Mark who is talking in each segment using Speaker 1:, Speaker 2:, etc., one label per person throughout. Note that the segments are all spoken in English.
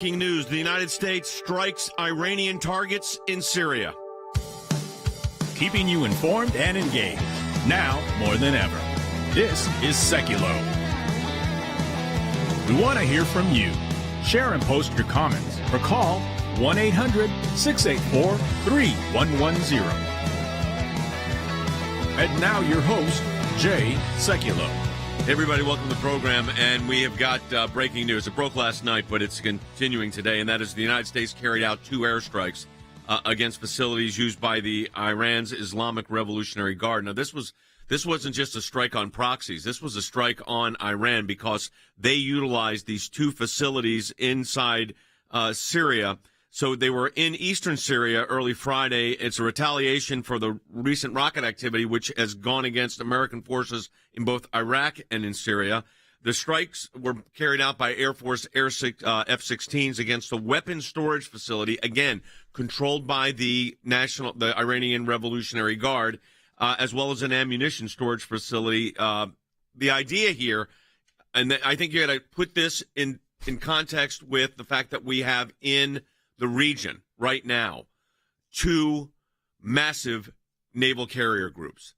Speaker 1: Breaking news, the United States strikes Iranian targets in Syria.
Speaker 2: Keeping you informed and engaged, now more than ever. This is Sekulow. We want to hear from you. Share and post your comments or call 1-800-684-3110. And now your host, Jay Sekulow.
Speaker 1: Hey everybody, welcome to the program, and we have got breaking news. It broke last night, but it's continuing today, and that is the United States carried out 2 airstrikes against facilities used by the Iran's Islamic Revolutionary Guard. Now, this wasn't just a strike on proxies. This was a strike on Iran because they utilized these 2 facilities inside Syria. So they were in eastern Syria early Friday. It's a retaliation for the recent rocket activity, which has gone against American forces in both Iraq and in Syria. The strikes were carried out by Air Force F-16s against a weapons storage facility, again, controlled by the Iranian Revolutionary Guard, as well as an ammunition storage facility. The idea here, and I think you got to put this in context with the fact that we have in the region right now 2 massive naval carrier groups.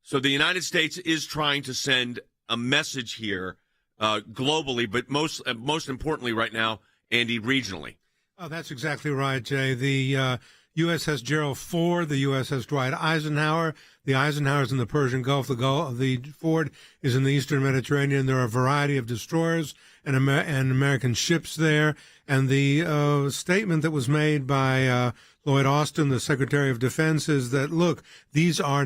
Speaker 1: So the United States is trying to send a message here globally, but most importantly right now, Andy, regionally.
Speaker 3: Oh, that's exactly right, Jay. The U.S. has Gerald Ford. The U.S. has Dwight Eisenhower. The Eisenhower's in the Persian Gulf. The Ford is in the Eastern Mediterranean. There are a variety of destroyers and American ships there. And the statement that was made by Lloyd Austin, the Secretary of Defense, is that, look, these are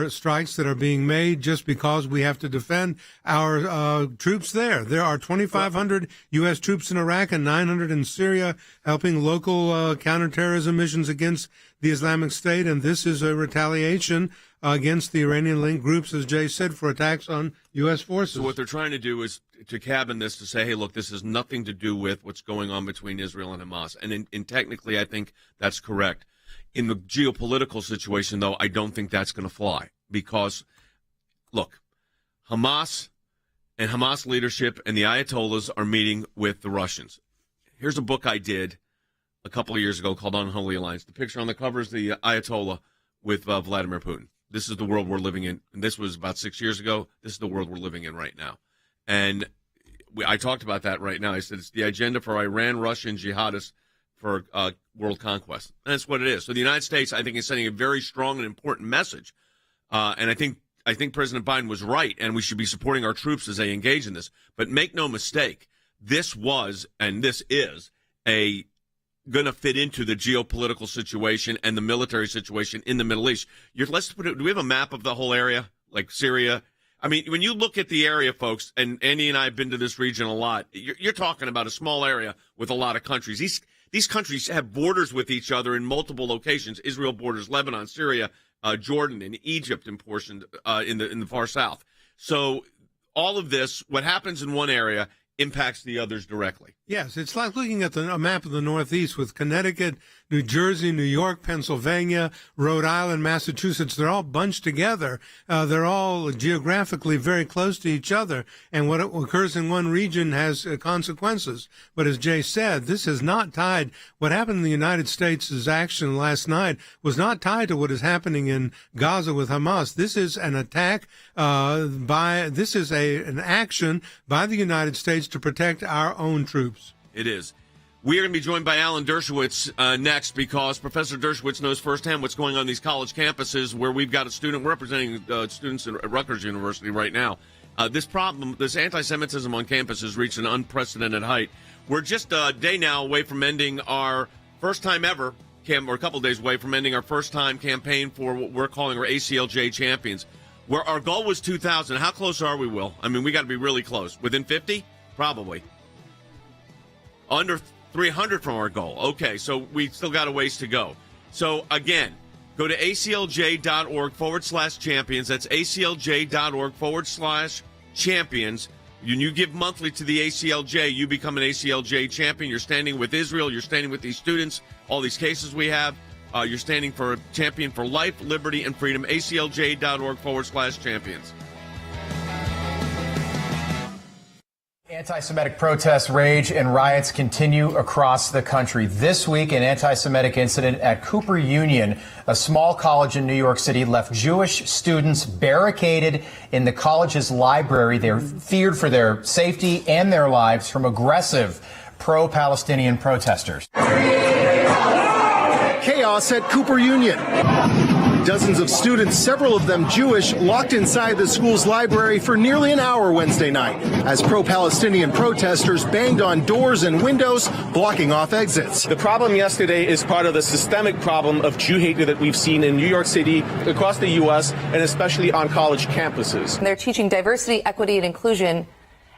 Speaker 3: strikes that are being made just because we have to defend our troops there. There are 2,500 U.S. troops in Iraq and 900 in Syria helping local counterterrorism missions against the Islamic State, and this is a retaliation against the Iranian-linked groups, as Jay said, for attacks on U.S. forces.
Speaker 1: So what they're trying to do is to cabin this to say, hey, look, this has nothing to do with what's going on between Israel and Hamas. And technically, I think that's correct. In the geopolitical situation, though, I don't think that's going to fly because, look, Hamas and Hamas leadership and the Ayatollahs are meeting with the Russians. Here's a book I did a couple of years ago called Unholy Alliance. The picture on the cover is the Ayatollah with Vladimir Putin. This is the world we're living in. And this was about 6 years ago. This is the world we're living in right now. And I talked about that right now. I said it's the agenda for Iran, Russia, and jihadists for world conquest. And that's what it is. So the United States, I think, is sending a very strong and important message. And I think President Biden was right, and we should be supporting our troops as they engage in this. But make no mistake, this was and this is going to fit into the geopolitical situation and the military situation in the Middle East. Let's put it. Do we have a map of the whole area, like Syria? I mean, when you look at the area, folks, and Andy and I have been to this region a lot, you're talking about a small area with a lot of countries. These countries have borders with each other in multiple locations. Israel borders Lebanon, Syria, Jordan, and Egypt in portions in the far south. So all of this, what happens in one area impacts the others directly.
Speaker 3: Yes, it's like looking at a map of the Northeast with Connecticut, New Jersey, New York, Pennsylvania, Rhode Island, Massachusetts. They're all bunched together. They're all geographically very close to each other. And what occurs in one region has consequences. But as Jay said, this is not tied. What happened in the United States' action last night was not tied to what is happening in Gaza with Hamas. This is an attack an action by the United States to protect our own troops.
Speaker 1: It is. We are going to be joined by Alan Dershowitz next Professor Dershowitz knows firsthand what's going on in these college campuses where we've got a student. We're representing students at Rutgers University right now. This anti-Semitism on campus has reached an unprecedented height. We're just a day now away from ending our first time ever, or a couple days away from ending our first time campaign for what we're calling our ACLJ champions, where our goal was 2,000. How close are we, Will? I mean, we got to be really close. Within 50? Probably. Under 300 from our goal. Okay, so we still got a ways to go. So, again, go to aclj.org/champions. That's aclj.org/champions. When you give monthly to the ACLJ, you become an ACLJ champion. You're standing with Israel. You're standing with these students, all these cases we have. You're standing for a champion for life, liberty, and freedom. aclj.org/champions.
Speaker 4: Anti-Semitic protests rage and riots continue across the country. This week, an anti-Semitic incident at Cooper Union, a small college in New York City, left Jewish students barricaded in the college's library. They're feared for their safety and their lives from aggressive pro-Palestinian protesters.
Speaker 5: Chaos at Cooper Union. Dozens of students, several of them Jewish, locked inside the school's library for nearly an hour Wednesday night as pro-Palestinian protesters banged on doors and windows, blocking off exits.
Speaker 6: The problem yesterday is part of the systemic problem of Jew hatred that we've seen in New York City, across the U.S., and especially on college campuses.
Speaker 7: They're teaching diversity, equity, and inclusion, and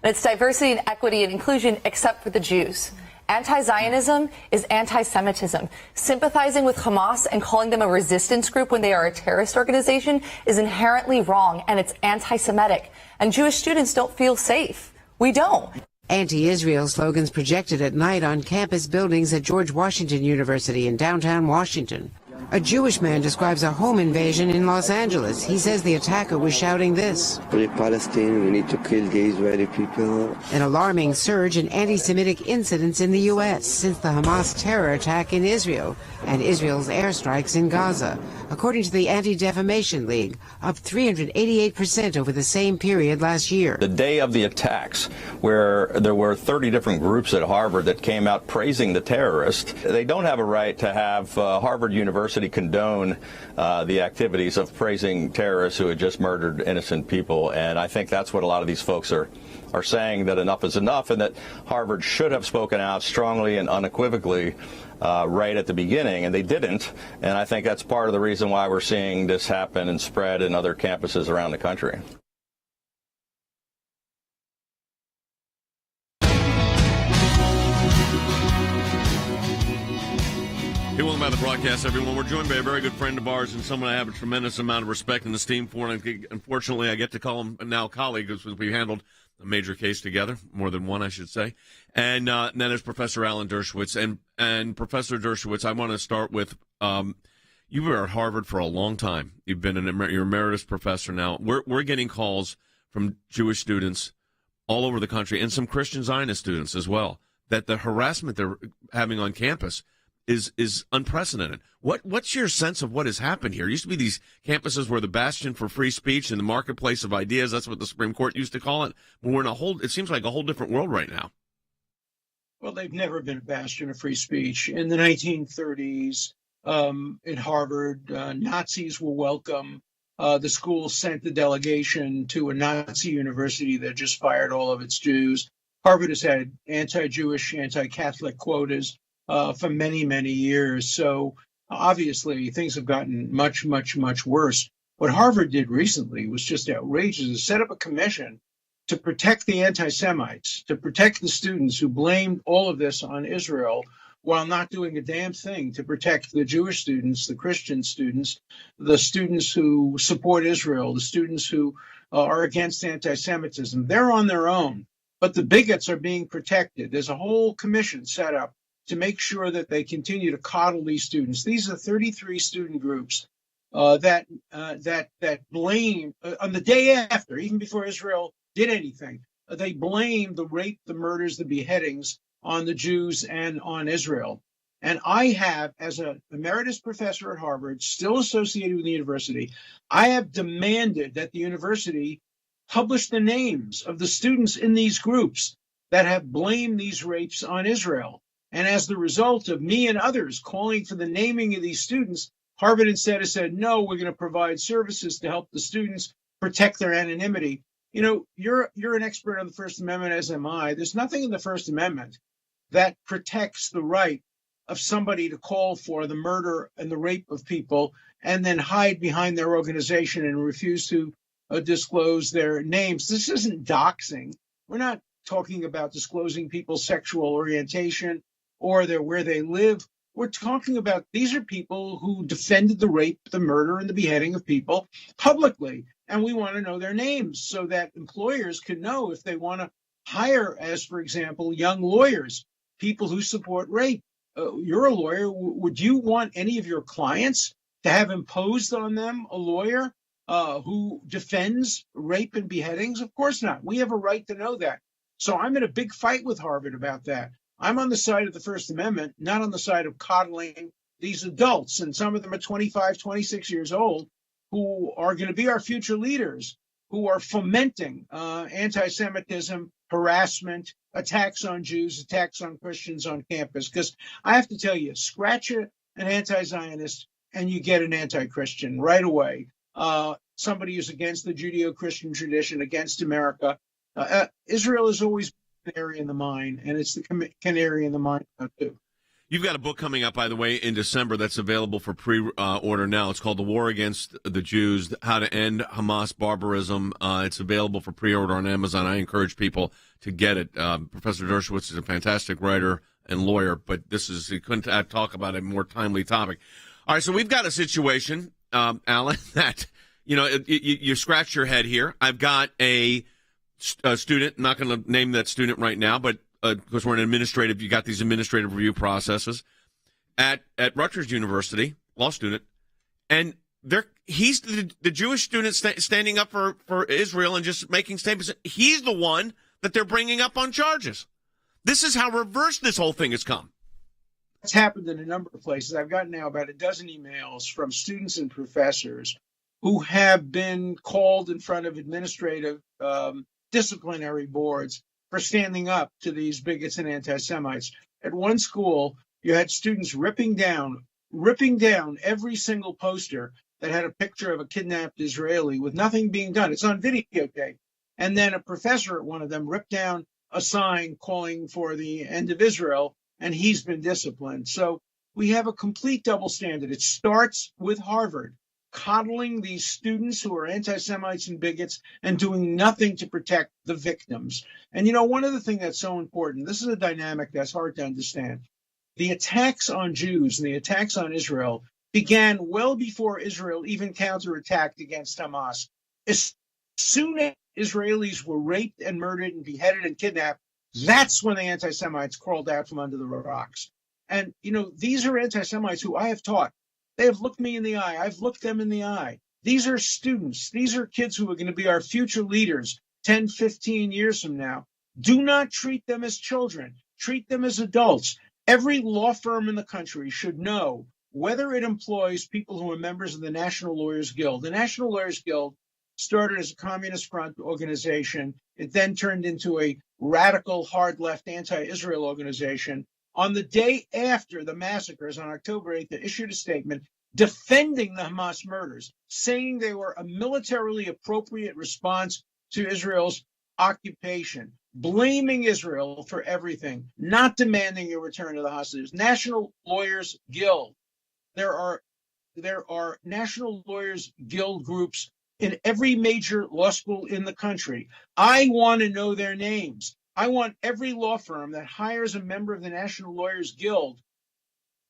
Speaker 7: it's diversity and equity and inclusion except for the Jews. Anti-Zionism is anti-Semitism. Sympathizing with Hamas and calling them a resistance group when they are a terrorist organization is inherently wrong, and it's anti-Semitic. And Jewish students don't feel safe. We don't.
Speaker 8: Anti-Israel slogans projected at night on campus buildings at George Washington University in downtown Washington. A Jewish man describes a home invasion in Los Angeles. He says the attacker was shouting this:
Speaker 9: "Free Palestine, we need to kill the Israeli people."
Speaker 8: An alarming surge in anti-Semitic incidents in the U.S. since the Hamas terror attack in Israel and Israel's airstrikes in Gaza, according to the Anti-Defamation League, up 388% over the same period last year.
Speaker 10: The day of the attacks, where there were 30 different groups at Harvard that came out praising the terrorist, they don't have a right to have Harvard University condone the activities of praising terrorists who had just murdered innocent people. And I think that's what a lot of these folks are saying, that enough is enough, and that Harvard should have spoken out strongly and unequivocally right at the beginning, and they didn't. And I think that's part of the reason why we're seeing this happen and spread in other campuses around the country.
Speaker 1: Hey, welcome back to the broadcast, everyone. We're joined by a very good friend of ours and someone I have a tremendous amount of respect and esteem for. And unfortunately, I get to call him now colleague because we handled a major case together, more than one, I should say. And then there's Professor Alan Dershowitz. And Professor Dershowitz, I want to start with, you were at Harvard for a long time. You've been you're emeritus professor now. We're getting calls from Jewish students all over the country and some Christian Zionist students as well, that the harassment they're having on campus is unprecedented. What's your sense of what has happened here? It used to be these campuses were the bastion for free speech and the marketplace of ideas. That's what the Supreme Court used to call it. But we're in it seems like a whole different world right now.
Speaker 11: Well, they've never been a bastion of free speech. In the 1930s, at Harvard, Nazis were welcome. The school sent a delegation to a Nazi university that just fired all of its Jews. Harvard has had anti-Jewish, anti-Catholic quotas for many, many years. So obviously things have gotten much, much, much worse. What Harvard did recently was just outrageous. It set up a commission to protect the anti-Semites, to protect the students who blamed all of this on Israel while not doing a damn thing to protect the Jewish students, the Christian students, the students who support Israel, the students who are against anti-Semitism. They're on their own, but the bigots are being protected. There's a whole commission set up to make sure that they continue to coddle these students. These are 33 student groups that blame, on the day after, even before Israel did anything, they blame the rape, the murders, the beheadings on the Jews and on Israel. And I have, as an emeritus professor at Harvard, still associated with the university, I have demanded that the university publish the names of the students in these groups that have blamed these rapes on Israel. And as the result of me and others calling for the naming of these students, Harvard instead has said, no, we're going to provide services to help the students protect their anonymity. You know, you're an expert on the First Amendment, as am I. There's nothing in the First Amendment that protects the right of somebody to call for the murder and the rape of people and then hide behind their organization and refuse to disclose their names. This isn't doxing. We're not talking about disclosing people's sexual orientation or where they live. We're talking about these are people who defended the rape, the murder, and the beheading of people publicly. And we want to know their names so that employers can know if they want to hire, as, for example, young lawyers, people who support rape. You're a lawyer. Would you want any of your clients to have imposed on them a lawyer who defends rape and beheadings? Of course not. We have a right to know that. So I'm in a big fight with Harvard about that. I'm on the side of the First Amendment, not on the side of coddling these adults. And some of them are 25, 26 years old, who are going to be our future leaders, who are fomenting anti-Semitism, harassment, attacks on Jews, attacks on Christians on campus. Because I have to tell you, scratch an anti-Zionist and you get an anti-Christian right away. Somebody who's against the Judeo-Christian tradition, against America. Israel is always the canary in the mine, and it's the canary in the mine now, too.
Speaker 1: You've got a book coming up, by the way, in December that's available for pre-order now. It's called The War Against the Jews, How to End Hamas Barbarism. It's available for pre-order on Amazon. I encourage people to get it. Professor Dershowitz is a fantastic writer and lawyer, but he couldn't talk about a more timely topic. All right, so we've got a situation, Alan, that, you scratch your head here. I've got a student, not going to name that student right now, but because we're you got these administrative review processes at Rutgers University, law student, and he's the Jewish student standing up for Israel and just making statements. He's the one that they're bringing up on charges. This is how reversed this whole thing has come.
Speaker 11: It's happened in a number of places. I've gotten now about a dozen emails from students and professors who have been called in front of administrative disciplinary boards for standing up to these bigots and anti-Semites. At one school, you had students ripping down every single poster that had a picture of a kidnapped Israeli with nothing being done. It's on videotape. And then a professor at one of them ripped down a sign calling for the end of Israel, and he's been disciplined. So we have a complete double standard. It starts with Harvard coddling these students who are anti-Semites and bigots and doing nothing to protect the victims. And, one of the things that's so important, this is a dynamic that's hard to understand. The attacks on Jews and the attacks on Israel began well before Israel even counterattacked against Hamas. As soon as Israelis were raped and murdered and beheaded and kidnapped, that's when the anti-Semites crawled out from under the rocks. And, these are anti-Semites who I have taught. They have looked me in the eye. I've looked them in the eye. These are students. These are kids who are going to be our future leaders 10, 15 years from now. Do not treat them as children. Treat them as adults. Every law firm in the country should know whether it employs people who are members of the National Lawyers Guild. The National Lawyers Guild started as a Communist Front organization. It then turned into a radical, hard-left, anti-Israel organization. On the day after the massacres on October 8th, they issued a statement defending the Hamas murders, saying they were a militarily appropriate response to Israel's occupation, blaming Israel for everything, not demanding a return of the hostages. National Lawyers Guild. There are National Lawyers Guild groups in every major law school in the country. I want to know their names. I want every law firm that hires a member of the National Lawyers Guild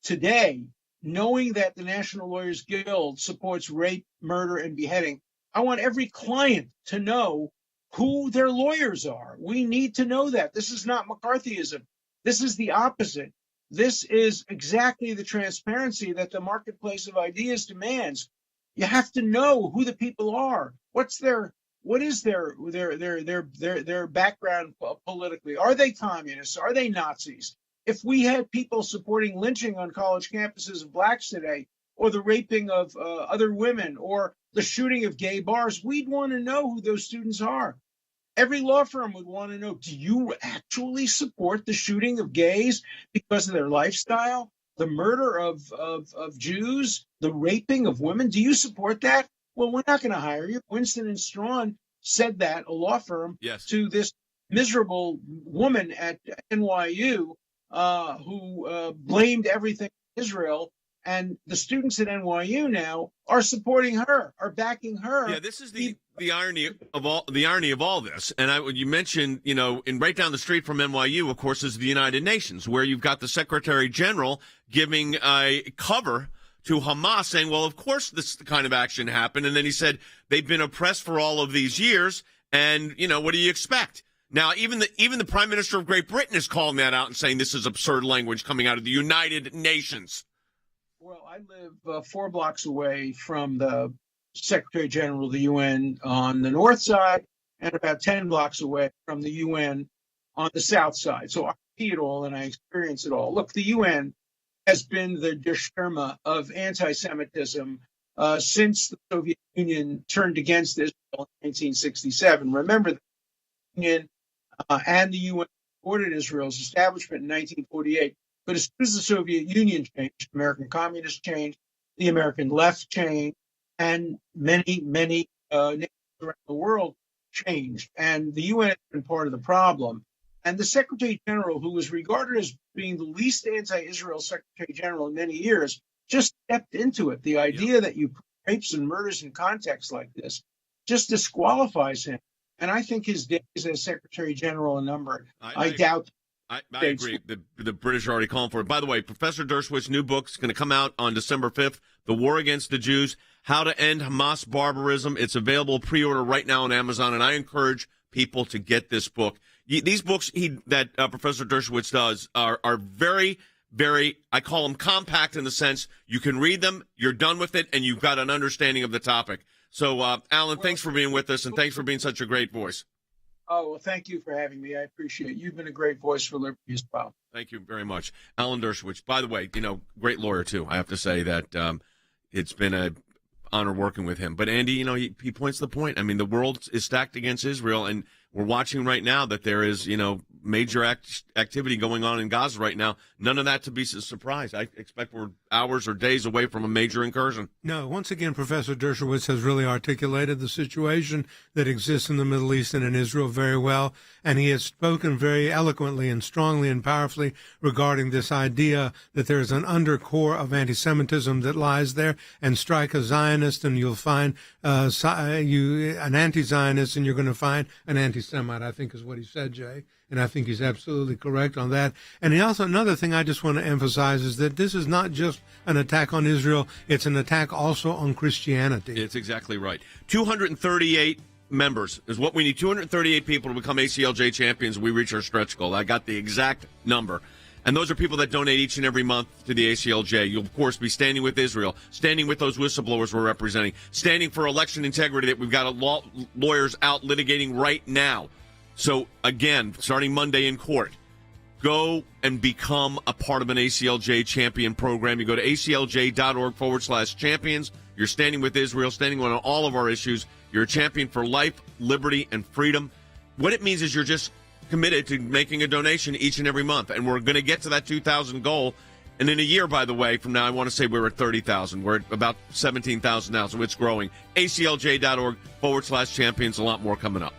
Speaker 11: today, knowing that the National Lawyers Guild supports rape, murder, and beheading. I want every client to know who their lawyers are. We need to know that. This is not McCarthyism. This is the opposite. This is exactly the transparency that the marketplace of ideas demands. You have to know who the people are. What is their background politically? Are they communists? Are they Nazis? If we had people supporting lynching on college campuses of blacks today, or the raping of other women, or the shooting of gay bars, we'd want to know who those students are. Every law firm would want to know, do you actually support the shooting of gays because of their lifestyle? The murder of Jews, the raping of women? Do you support that? Well, we're not going to hire you. Winston and Strawn said that, a law firm,
Speaker 1: yes,
Speaker 11: to this miserable woman at NYU who blamed everything on Israel. And the students at NYU now are supporting her, are backing her.
Speaker 1: Yeah, this is the irony of all this. And you mentioned, in right down the street from NYU, of course, is the United Nations, where you've got the Secretary General giving a cover to Hamas, saying, well, of course this kind of action happened. And then he said they've been oppressed for all of these years. And, what do you expect? Now, even the Prime Minister of Great Britain is calling that out and saying this is absurd language coming out of the United Nations.
Speaker 11: Well, I live 4 blocks away from the Secretary General of the UN on the north side, and about 10 blocks away from the UN on the South side. So I see it all and I experience it all. Look, the UN has been the Dushterma of anti-Semitism since the Soviet Union turned against Israel in 1967. Remember, the Union and the UN supported Israel's establishment in 1948. But as soon as the Soviet Union changed, American communists changed, the American left changed, and many nations around the world changed. And the UN has been part of the problem. And the Secretary General, who was regarded as being the least anti-Israel Secretary General in many years, just stepped into it. The idea that you put rapes and murders in context like this just disqualifies him. And I think his days as Secretary General are numbered. I doubt.
Speaker 1: I agree. The British are already calling for it. By the way, Professor Dershowitz's new book is going to come out on December 5th, The War Against the Jews, How to End Hamas Barbarism. It's available pre-order right now on Amazon, and I encourage people to get this book. These books that Professor Dershowitz does are very, very, I call them compact in the sense you can read them, you're done with it, and you've got an understanding of the topic. So, Alan, thanks for being with us, and thanks for being such a great voice.
Speaker 11: Oh, well, thank you for having me. I appreciate it. You've been a great voice for liberty as well.
Speaker 1: Thank you very much. Alan Dershowitz, by the way, great lawyer, too. I have to say that it's been an honor working with him. But, Andy, he points the point. I mean, the world is stacked against Israel, and we're watching right now that there is, major activity going on in Gaza right now. None of that to be a surprise. I expect we're hours or days away from a major incursion.
Speaker 3: No, once again, Professor Dershowitz has really articulated the situation that exists in the Middle East and in Israel very well, and he has spoken very eloquently and strongly and powerfully regarding this idea that there is an undercore of anti-Semitism that lies there, and strike a Zionist and you'll find an anti-Zionist and you're going to find an anti-Semite, I think is what he said, Jay. And I think he's absolutely correct on that. And another thing I just want to emphasize is that this is not just an attack on Israel. It's an attack also on Christianity.
Speaker 1: It's exactly right. 238 members is what we need. 238 people to become ACLJ champions. We reach our stretch goal. I got the exact number. And those are people that donate each and every month to the ACLJ. You'll, of course, be standing with Israel, standing with those whistleblowers we're representing, standing for election integrity that we've got lawyers out litigating right now. So, again, starting Monday in court, go and become a part of an ACLJ champion program. You go to aclj.org/champions. You're standing with Israel, standing on all of our issues. You're a champion for life, liberty, and freedom. What it means is you're just committed to making a donation each and every month. And we're going to get to that 2,000 goal. And in a year, by the way, from now, I want to say we're at 30,000. We're at about 17,000 now, so it's growing. aclj.org/champions. A lot more coming up.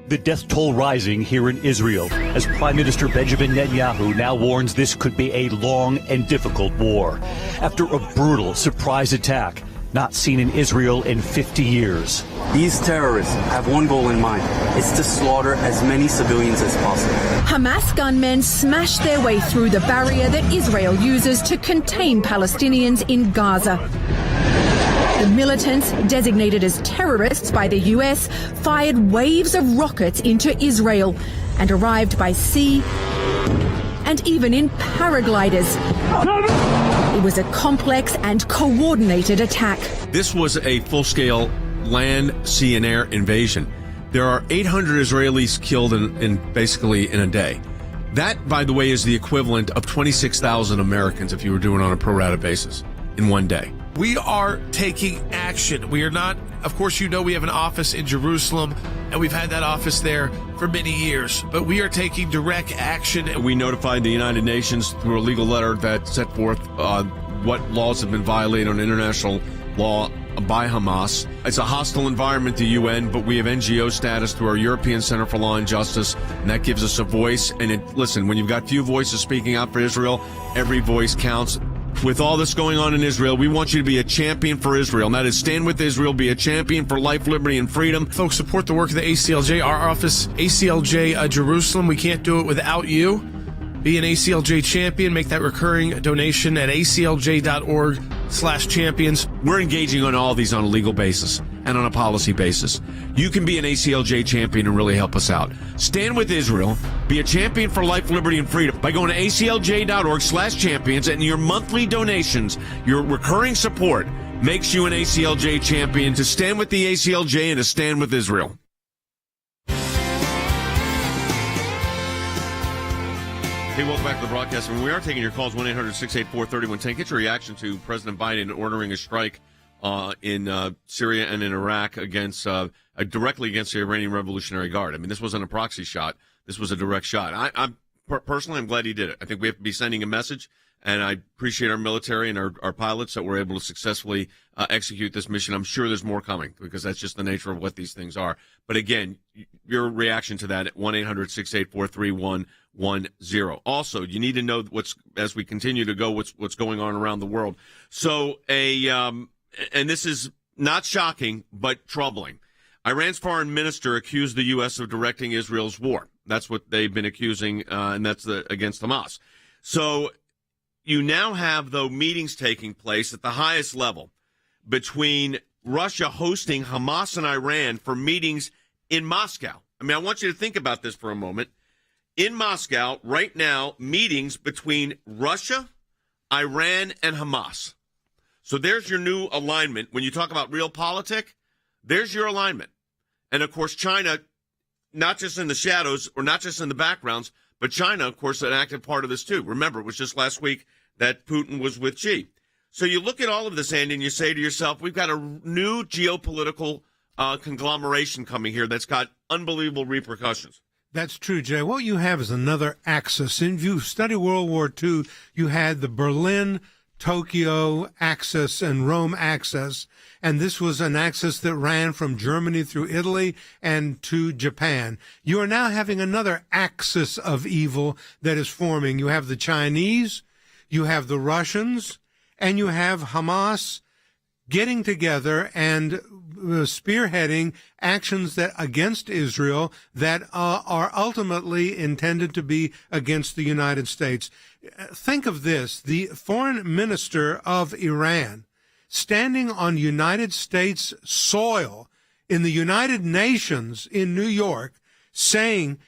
Speaker 12: The death toll rising here in Israel as Prime Minister Benjamin Netanyahu now warns this could be a long and difficult war after a brutal surprise attack not seen in Israel in 50 years.
Speaker 13: These terrorists have one goal in mind. It's to slaughter as many civilians as possible.
Speaker 14: Hamas gunmen smashed their way through the barrier that Israel uses to contain Palestinians in Gaza. The militants, designated as terrorists by the US, fired waves of rockets into Israel and arrived by sea and even in paragliders. It was a complex and coordinated attack.
Speaker 1: This was a full-scale land, sea, and air invasion. There are 800 Israelis killed in basically in a day. That, by the way, is the equivalent of 26,000 Americans if you were doing it on a pro-rata basis in one day.
Speaker 15: We are taking action. We are not, of course, we have an office in Jerusalem, and we've had that office there for many years, but we are taking direct action.
Speaker 1: We notified the United Nations through a legal letter that set forth what laws have been violated on international law by Hamas. It's a hostile environment, the UN, but we have NGO status through our European Center for Law and Justice, and that gives us a voice. And listen, when you've got few voices speaking out for Israel, every voice counts. With all this going on in Israel, we want you to be a champion for Israel, and that is stand with Israel, be a champion for life, liberty, and freedom.
Speaker 15: Folks, support the work of the ACLJ, our office, ACLJ Jerusalem. We can't do it without you. Be an ACLJ champion. Make that recurring donation at aclj.org/champions.
Speaker 1: We're engaging on all these on a legal basis and on a policy basis. You can be an ACLJ champion and really help us out. Stand with Israel. Be a champion for life, liberty, and freedom by going to aclj.org/champions, and your monthly donations, your recurring support, makes you an ACLJ champion to stand with the ACLJ and to stand with Israel. Hey, welcome back to the broadcast. And we are taking your calls, 1-800-684-3110. Get your reaction to President Biden ordering a strike in Syria and in Iraq against directly against the Iranian Revolutionary Guard. I mean, this wasn't a proxy shot. This was a direct shot. I'm glad he did it. I think we have to be sending a message, and I appreciate our military and our pilots that were able to successfully execute this mission. I'm sure there's more coming because that's just the nature of what these things are. But again, your reaction to that at 1-800-684-3110. Also, you need to know as we continue to go what's going on around the world. So and this is not shocking but troubling. Iran's foreign minister accused the U.S. of directing Israel's war. That's what they've been accusing, and that's against Hamas. So you now have, though, meetings taking place at the highest level between Russia hosting Hamas and Iran for meetings in Moscow. I mean, I want you to think about this for a moment. In Moscow, right now, meetings between Russia, Iran, and Hamas. So there's your new alignment. When you talk about realpolitik, there's your alignment. And, of course, China, not just in the shadows or not just in the backgrounds, but China, of course, an active part of this, too. Remember, it was just last week that Putin was with Xi. So you look at all of this, Andy, and you say to yourself, we've got a new geopolitical conglomeration coming here that's got unbelievable repercussions.
Speaker 3: That's true, Jay. What you have is another axis. If you study World War II, you had the Berlin, Tokyo axis and Rome axis, and this was an axis that ran from Germany through Italy and to Japan. You are now having another axis of evil that is forming. You have the Chinese, you have the Russians, and you have Hamas getting together and spearheading actions that against Israel that are ultimately intended to be against the United States. Think of this, the foreign minister of Iran standing on United States soil in the United Nations in New York saying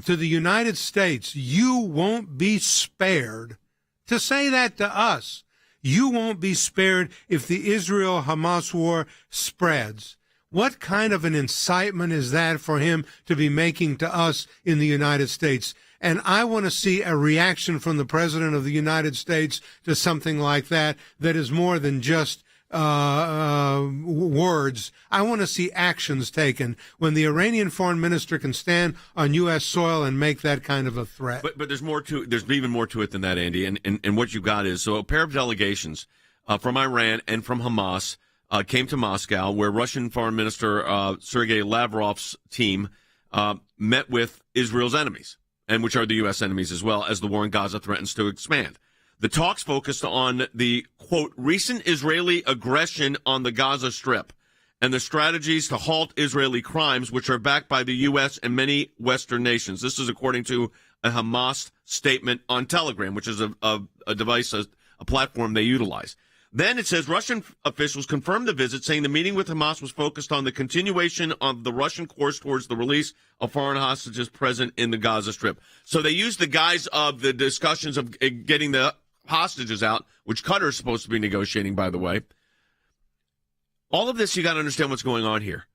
Speaker 3: to the United States, you won't be spared. To say that to us, you won't be spared if the Israel-Hamas war spreads. What kind of an incitement is that for him to be making to us in the United States? And I want to see a reaction from the President of the United States to something like that is more than just words. I want to see actions taken when the Iranian foreign minister can stand on U.S. soil and make that kind of a threat.
Speaker 1: But there's more to there's even more to it than that, Andy. And what you got is, so a pair of delegations from Iran and from Hamas came to Moscow, where Russian Foreign Minister Sergei Lavrov's team met with Israel's enemies, and which are the U.S. enemies as well, as the war in Gaza threatens to expand. The talks focused on the, quote, recent Israeli aggression on the Gaza Strip and the strategies to halt Israeli crimes, which are backed by the U.S. and many Western nations. This is according to a Hamas statement on Telegram, which is a device, a platform they utilize. Then it says Russian officials confirmed the visit, saying the meeting with Hamas was focused on the continuation of the Russian course towards the release of foreign hostages present in the Gaza Strip. So they used the guise of the discussions of getting the hostages out, which Qatar is supposed to be negotiating, by the way. All of this, you got to understand what's going on here.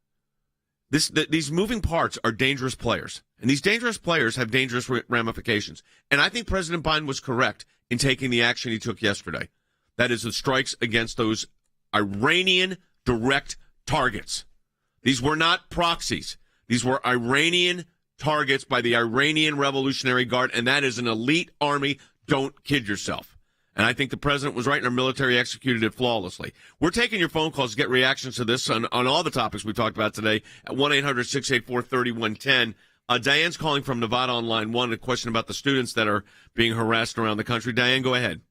Speaker 1: These moving parts are dangerous players, and these dangerous players have dangerous ramifications. And I think President Biden was correct in taking the action he took yesterday. That is the strikes against those Iranian direct targets. These were not proxies. These were Iranian targets by the Iranian Revolutionary Guard, and that is an elite army. Don't kid yourself. And I think the president was right, and our military executed it flawlessly. We're taking your phone calls to get reactions to this on all the topics we talked about today at 1-800-684-3110. Diane's calling from Nevada on line 1, a question about the students that are being harassed around the country. Diane, go ahead.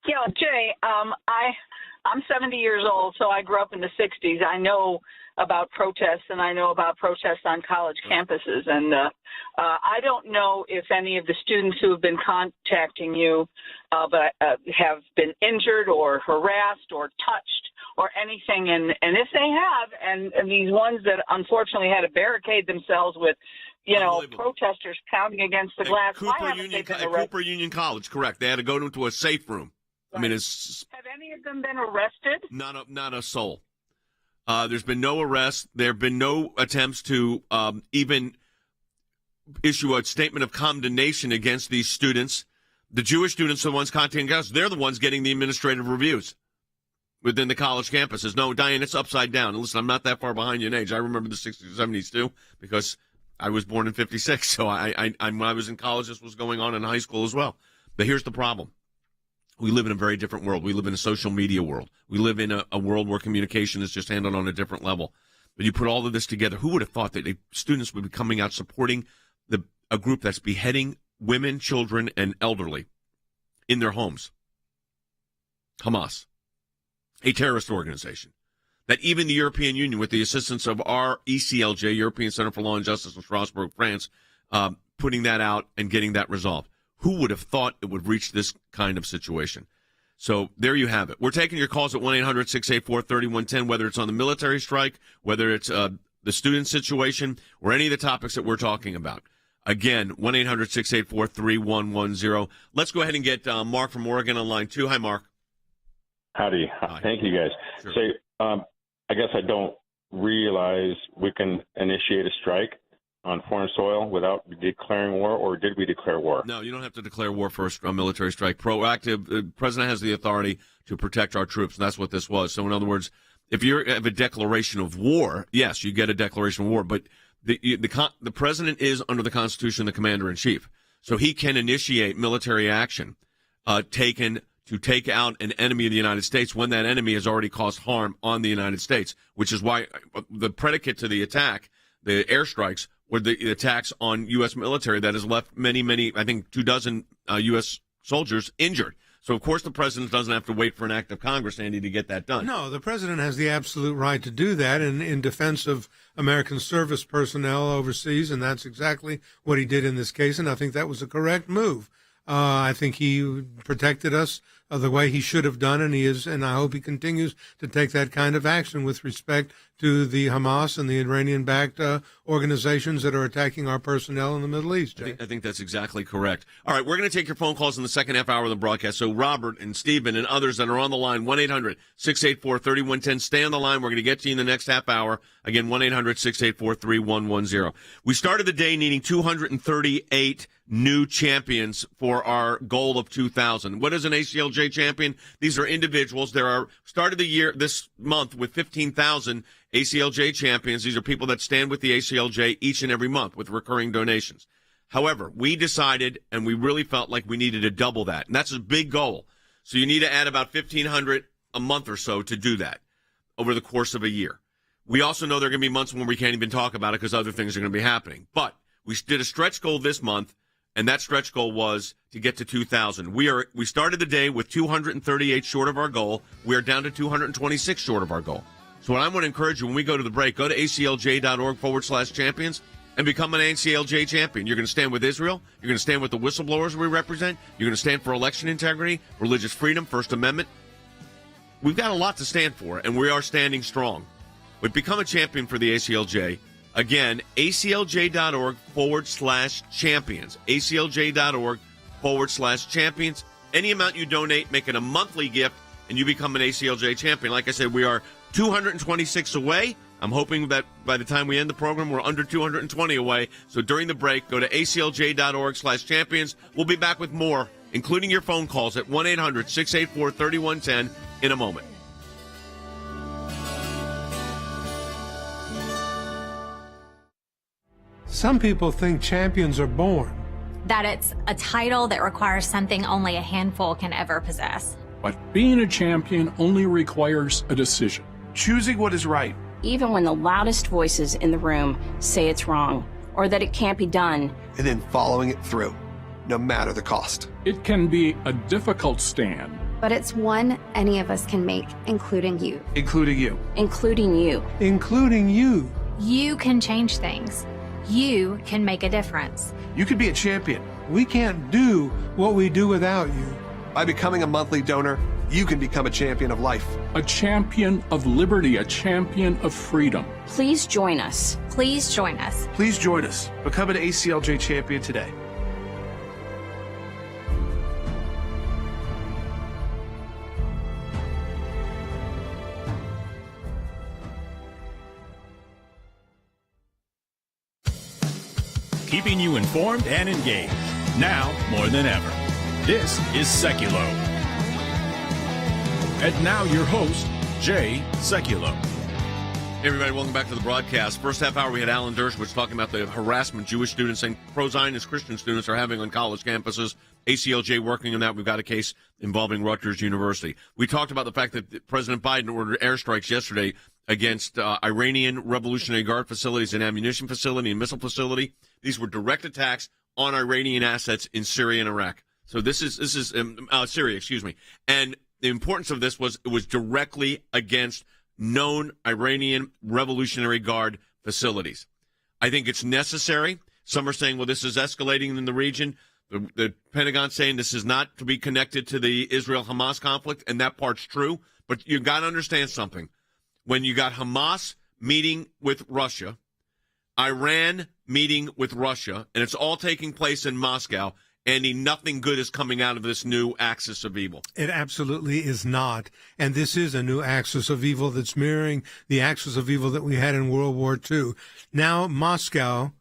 Speaker 16: Yeah, Jay, I'm 70 years old, so I grew up in the 60s. I know about protests, and I know about protests on college campuses. And I don't know if any of the students who have been contacting you but have been injured or harassed or touched or anything. And if they have, and these ones that unfortunately had to barricade themselves with, protesters pounding against the glass,
Speaker 1: Cooper Union College, correct. They had to go into a safe room. Right. I mean,
Speaker 16: have any of them been arrested?
Speaker 1: Not a soul. There's been no arrests. There have been no attempts to even issue a statement of condemnation against these students. The Jewish students are the ones contacting us. They're the ones getting the administrative reviews within the college campuses. No, Diane, it's upside down. And listen, I'm not that far behind you in age. I remember the 60s and 70s, too, because I was born in 56. So I when I was in college, this was going on in high school as well. But here's the problem. We live in a very different world. We live in a social media world. We live in a world where communication is just handled on a different level. But you put all of this together, who would have thought that students would be coming out supporting a group that's beheading women, children, and elderly in their homes? Hamas, a terrorist organization that even the European Union, with the assistance of our ACLJ, European Center for Law and Justice in Strasbourg, France, putting that out and getting that resolved. Who would have thought it would reach this kind of situation? So there you have it. We're taking your calls at 1-800-684-3110, whether it's on the military strike, whether it's the student situation, or any of the topics that we're talking about. Again, 1-800-684-3110. Let's go ahead and get Mark from Oregon on line 2. Hi, Mark.
Speaker 17: Howdy.
Speaker 1: Hi.
Speaker 17: Thank you, guys.
Speaker 1: Sure.
Speaker 17: So I guess I don't realize we can initiate a strike on foreign soil without declaring war, or did we declare war?
Speaker 1: No, you don't have to declare war for a military strike. Proactive, the president has the authority to protect our troops, and that's what this was. So, in other words, if you have a declaration of war, yes, you get a declaration of war, but the president is, under the Constitution, the commander-in-chief. So he can initiate military action taken to take out an enemy of the United States when that enemy has already caused harm on the United States, which is why the predicate to the attack, the airstrikes, were the attacks on U.S. military that has left many, I think 24 U.S. soldiers injured. So, of course, the president doesn't have to wait for an act of Congress, Andy, to get that done.
Speaker 3: No, the president has the absolute right to do that in defense of American service personnel overseas, and that's exactly what he did in this case, and I think that was a correct move. I think he protected us the way he should have done, and I hope he continues to take that kind of action with respect to the Hamas and the Iranian-backed organizations that are attacking our personnel in the Middle East.
Speaker 1: I think that's exactly correct. All right, we're going to take your phone calls in the second half hour of the broadcast. So Robert and Stephen and others that are on the line, 1-800-684-3110. Stay on the line. We're going to get to you in the next half hour. Again, 1-800-684-3110. We started the day needing 238 new champions for our goal of 2,000. What is an ACLJ champion? These are individuals. There are started the year this month with 15,000 ACLJ champions. These are people that stand with the ACLJ each and every month with recurring donations. However, we decided and we really felt like we needed to double that. And that's a big goal. So you need to add about 1,500 a month or so to do that over the course of a year. We also know there are going to be months when we can't even talk about it because other things are going to be happening. But we did a stretch goal this month, and that stretch goal was to get to 2,000. We started the day with 238 short of our goal. We are down to 226 short of our goal. So what I want to encourage you, when we go to the break, go to aclj.org/champions and become an ACLJ champion. You're going to stand with Israel. You're going to stand with the whistleblowers we represent. You're going to stand for election integrity, religious freedom, First Amendment. We've got a lot to stand for, and we are standing strong. But become a champion for the ACLJ. Again, aclj.org/champions. aclj.org/champions. Any amount you donate, make it a monthly gift, and you become an ACLJ champion. Like I said, we are 226 away. I'm hoping that by the time we end the program, we're under 220 away. So during the break, go to aclj.org/champions. We'll be back with more, including your phone calls at 1-800-684-3110 in a moment.
Speaker 3: Some people think champions are born.
Speaker 18: That it's a title that requires something only a handful can ever possess.
Speaker 19: But being a champion only requires a decision.
Speaker 20: Choosing what is right.
Speaker 21: Even when the loudest voices in the room say it's wrong or that it can't be done.
Speaker 20: And then following it through, no matter the cost.
Speaker 19: It can be a difficult stand.
Speaker 22: But it's one any of us can make, including you.
Speaker 20: Including you.
Speaker 21: Including you.
Speaker 3: Including you.
Speaker 18: You can change things. You can make a difference.
Speaker 20: You can be a champion.
Speaker 3: We can't do what we do without you.
Speaker 20: By becoming a monthly donor, you can become a champion of life.
Speaker 19: A champion of liberty, a champion of freedom.
Speaker 21: Please join us.
Speaker 18: Please join us.
Speaker 20: Please join us. Become an ACLJ champion today.
Speaker 2: Keeping keeping you informed and engaged. Now more than ever. This is Sekulow. And now your host, Jay Sekulow.
Speaker 1: Hey everybody, welcome back to the broadcast. First half hour, we had Alan Dershowitz talking about the harassment Jewish students and pro-Zionist Christian students are having on college campuses. ACLJ working on that. We've got a case involving Rutgers University. We talked about the fact that President Biden ordered airstrikes yesterday against Iranian Revolutionary Guard facilities, an ammunition facility, and missile facility. These were direct attacks on Iranian assets in Syria and Iraq. So this is Syria, excuse me. And the importance of this was it was directly against known Iranian Revolutionary Guard facilities. I think it's necessary. Some are saying, well, this is escalating in the region. The Pentagon saying this is not to be connected to the Israel-Hamas conflict, and that part's true. But you've got to understand something. When you got Hamas meeting with Russia, Iran meeting with Russia, and it's all taking place in Moscow, Andy, nothing good is coming out of this new axis of evil.
Speaker 3: It absolutely is not. And this is a new axis of evil that's mirroring the axis of evil that we had in World War II. Now, Moscow,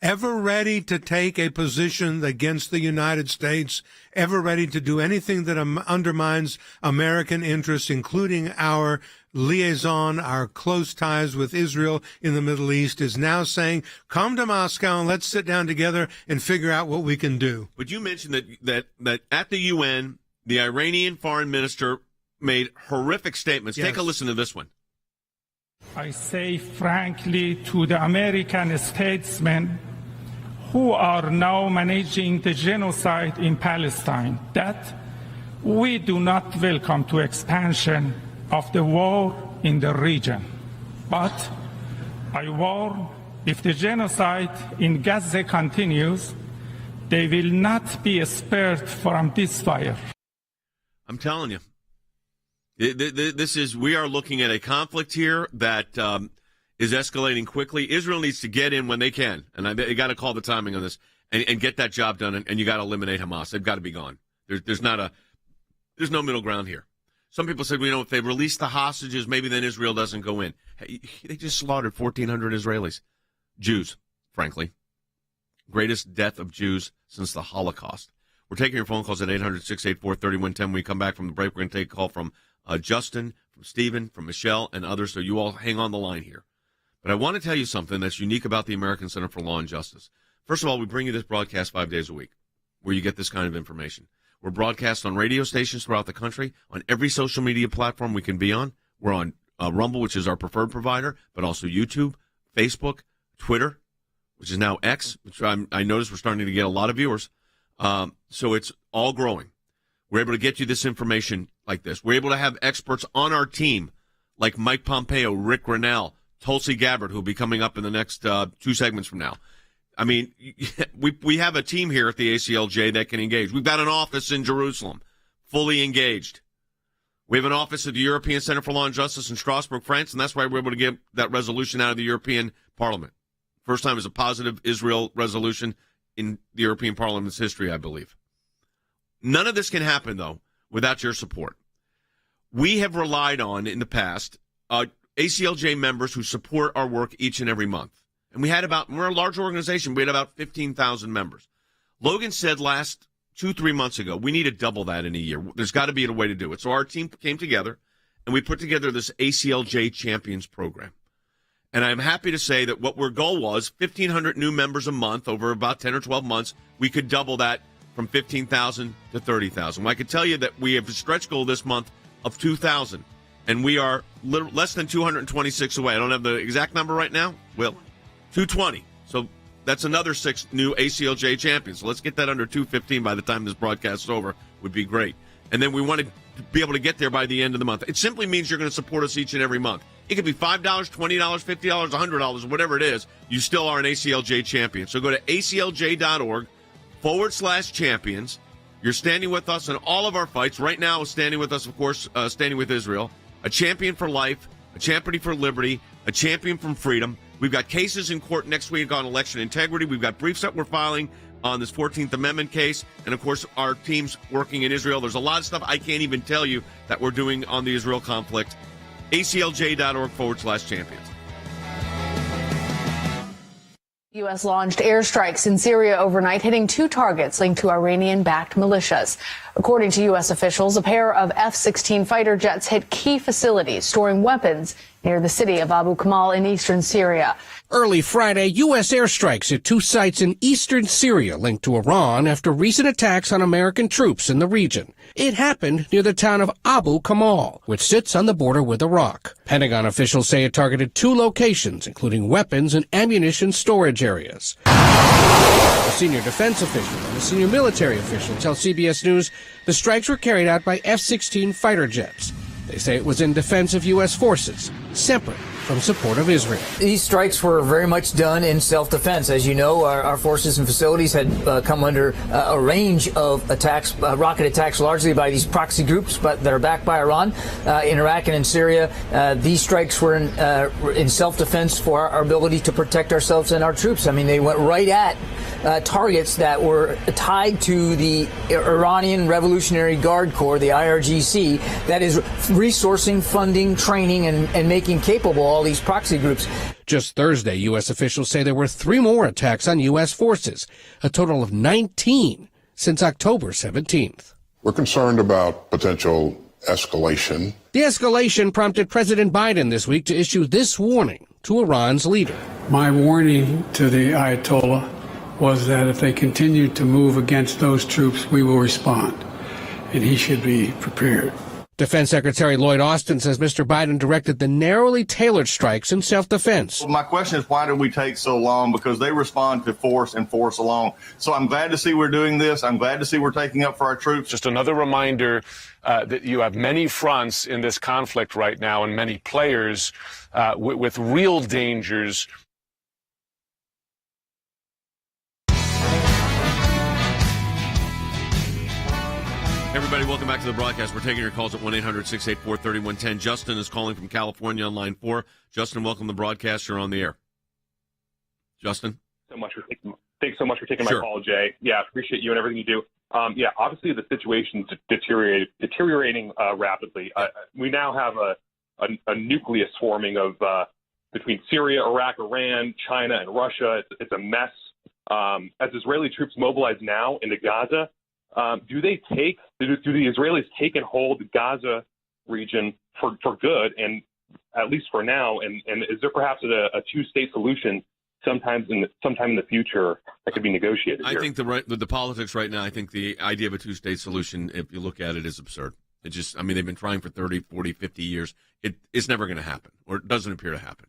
Speaker 3: ever ready to take a position against the United States, ever ready to do anything that undermines American interests, including our liaison, our close ties with Israel in the Middle East, is now saying, come to Moscow and let's sit down together and figure out what we can do.
Speaker 1: But you mentioned that at the UN, the Iranian foreign minister made horrific statements.
Speaker 4: Yes.
Speaker 1: Take a listen to this one.
Speaker 4: I say frankly to the American statesmen who are now managing the genocide in Palestine that we do not welcome to expansion of the war in the region. But I warn, if the genocide in Gaza continues, they will not be spared from this fire.
Speaker 1: I'm telling you, we are looking at a conflict here that is escalating quickly. Israel needs to get in when they can, and they got to call the timing on this and get that job done. And you got to eliminate Hamas. They've got to be gone. There's no middle ground here. Some people said, if they release the hostages, maybe then Israel doesn't go in. Hey, they just slaughtered 1,400 Israelis, Jews, frankly. Greatest death of Jews since the Holocaust. We're taking your phone calls at 800-684-3110. When we come back from the break, we're going to take a call from Justin, from Stephen, from Michelle, and others, so you all hang on the line here. But I want to tell you something that's unique about the American Center for Law and Justice. First of all, we bring you this broadcast 5 days a week where you get this kind of information. We're broadcast on radio stations throughout the country, on every social media platform we can be on. We're on Rumble, which is our preferred provider, but also YouTube, Facebook, Twitter, which is now X, which I notice we're starting to get a lot of viewers. So it's all growing. We're able to get you this information like this. We're able to have experts on our team like Mike Pompeo, Rick Grinnell, Tulsi Gabbard, who will be coming up in the next 2 segments from now. I mean, we have a team here at the ACLJ that can engage. We've got an office in Jerusalem, fully engaged. We have an office at the European Center for Law and Justice in Strasbourg, France, and that's why we're able to get that resolution out of the European Parliament. First time is a positive Israel resolution in the European Parliament's history, I believe. None of this can happen, though, without your support. We have relied on, in the past, ACLJ members who support our work each and every month. And we're a large organization. We had about 15,000 members. Logan said last 2-3 months ago, we need to double that in a year. There's got to be a way to do it. So our team came together, and we put together this ACLJ Champions program. And I'm happy to say that what our goal was, 1,500 new members a month over about 10 or 12 months. We could double that from 15,000 to 30,000. Well, I could tell you that we have a stretch goal this month of 2,000, and we are less than 226 away. I don't have the exact number right now. Well, 220. So that's another 6 new ACLJ champions. So let's get that under 215 by the time this broadcast is over. Would be great. And then we want to be able to get there by the end of the month. It simply means you're going to support us each and every month. It could be $5, $20, $50, $100, whatever it is. You still are an ACLJ champion. So go to aclj.org/champions. You're standing with us in all of our fights. Right now, standing with us, of course, standing with Israel. A champion for life, a champion for liberty, a champion from freedom. We've got cases in court next week on election integrity. We've got briefs that we're filing on this 14th Amendment case. And, of course, our team's working in Israel. There's a lot of stuff I can't even tell you that we're doing on the Israel conflict. ACLJ.org/champions.
Speaker 7: U.S. launched airstrikes in Syria overnight, hitting 2 targets linked to Iranian-backed militias. According to U.S. officials, a pair of F-16 fighter jets hit key facilities storing weapons near the city of Abu Kamal in eastern Syria.
Speaker 5: Early Friday, U.S. airstrikes at 2 sites in eastern Syria linked to Iran after recent attacks on American troops in the region. It happened near the town of Abu Kamal, which sits on the border with Iraq. Pentagon officials say it targeted 2 locations, including weapons and ammunition storage areas. A senior defense official and a senior military official tell CBS News the strikes were carried out by F-16 fighter jets. They say it was in defense of U.S. forces, separate from support of Israel.
Speaker 6: These strikes were very much done in self-defense. As you know, our forces and facilities had come under a range of attacks, rocket attacks, largely by these proxy groups that are backed by Iran in Iraq and in Syria. These strikes were in self-defense for our ability to protect ourselves and our troops. I mean, they went right at targets that were tied to the Iranian Revolutionary Guard Corps, the IRGC, that is resourcing, funding, training, and making capable all these proxy groups.
Speaker 5: Just Thursday, U.S. officials say there were 3 more attacks on U.S. forces, a total of 19 since October 17th.
Speaker 23: We're concerned about potential escalation.
Speaker 5: The escalation prompted President Biden this week to issue this warning to Iran's leader.
Speaker 24: My warning to the Ayatollah was that if they continue to move against those troops, we will respond, and he should be prepared.
Speaker 5: Defense Secretary Lloyd Austin says Mr. Biden directed the narrowly tailored strikes in self-defense.
Speaker 25: Well, my question is, why did we take so long? Because they respond to force and force alone. So I'm glad to see we're doing this. I'm glad to see we're taking up for our troops.
Speaker 26: Just another reminder that you have many fronts in this conflict right now and many players with real dangers.
Speaker 1: Everybody, welcome back to the broadcast. We're taking your calls at 1-800-684-3110. Justin is calling from California on line 4. Justin, welcome to the broadcast. You're on the air. Justin?
Speaker 27: Thanks so much for taking my call, Jay. Yeah, appreciate you and everything you do. Yeah, obviously the situation's deteriorating rapidly. We now have a nucleus forming of between Syria, Iraq, Iran, China, and Russia. It's a mess. As Israeli troops mobilize now into Gaza, do the Israelis take and hold the Gaza region for good, and at least for now? And is there perhaps a 2-state solution sometime in the future that could be negotiated here?
Speaker 1: I think the politics right now, I think the idea of a 2-state solution, if you look at it, is absurd. It just, I mean, they've been trying for 30, 40, 50 years. It's never going to happen, or it doesn't appear to happen.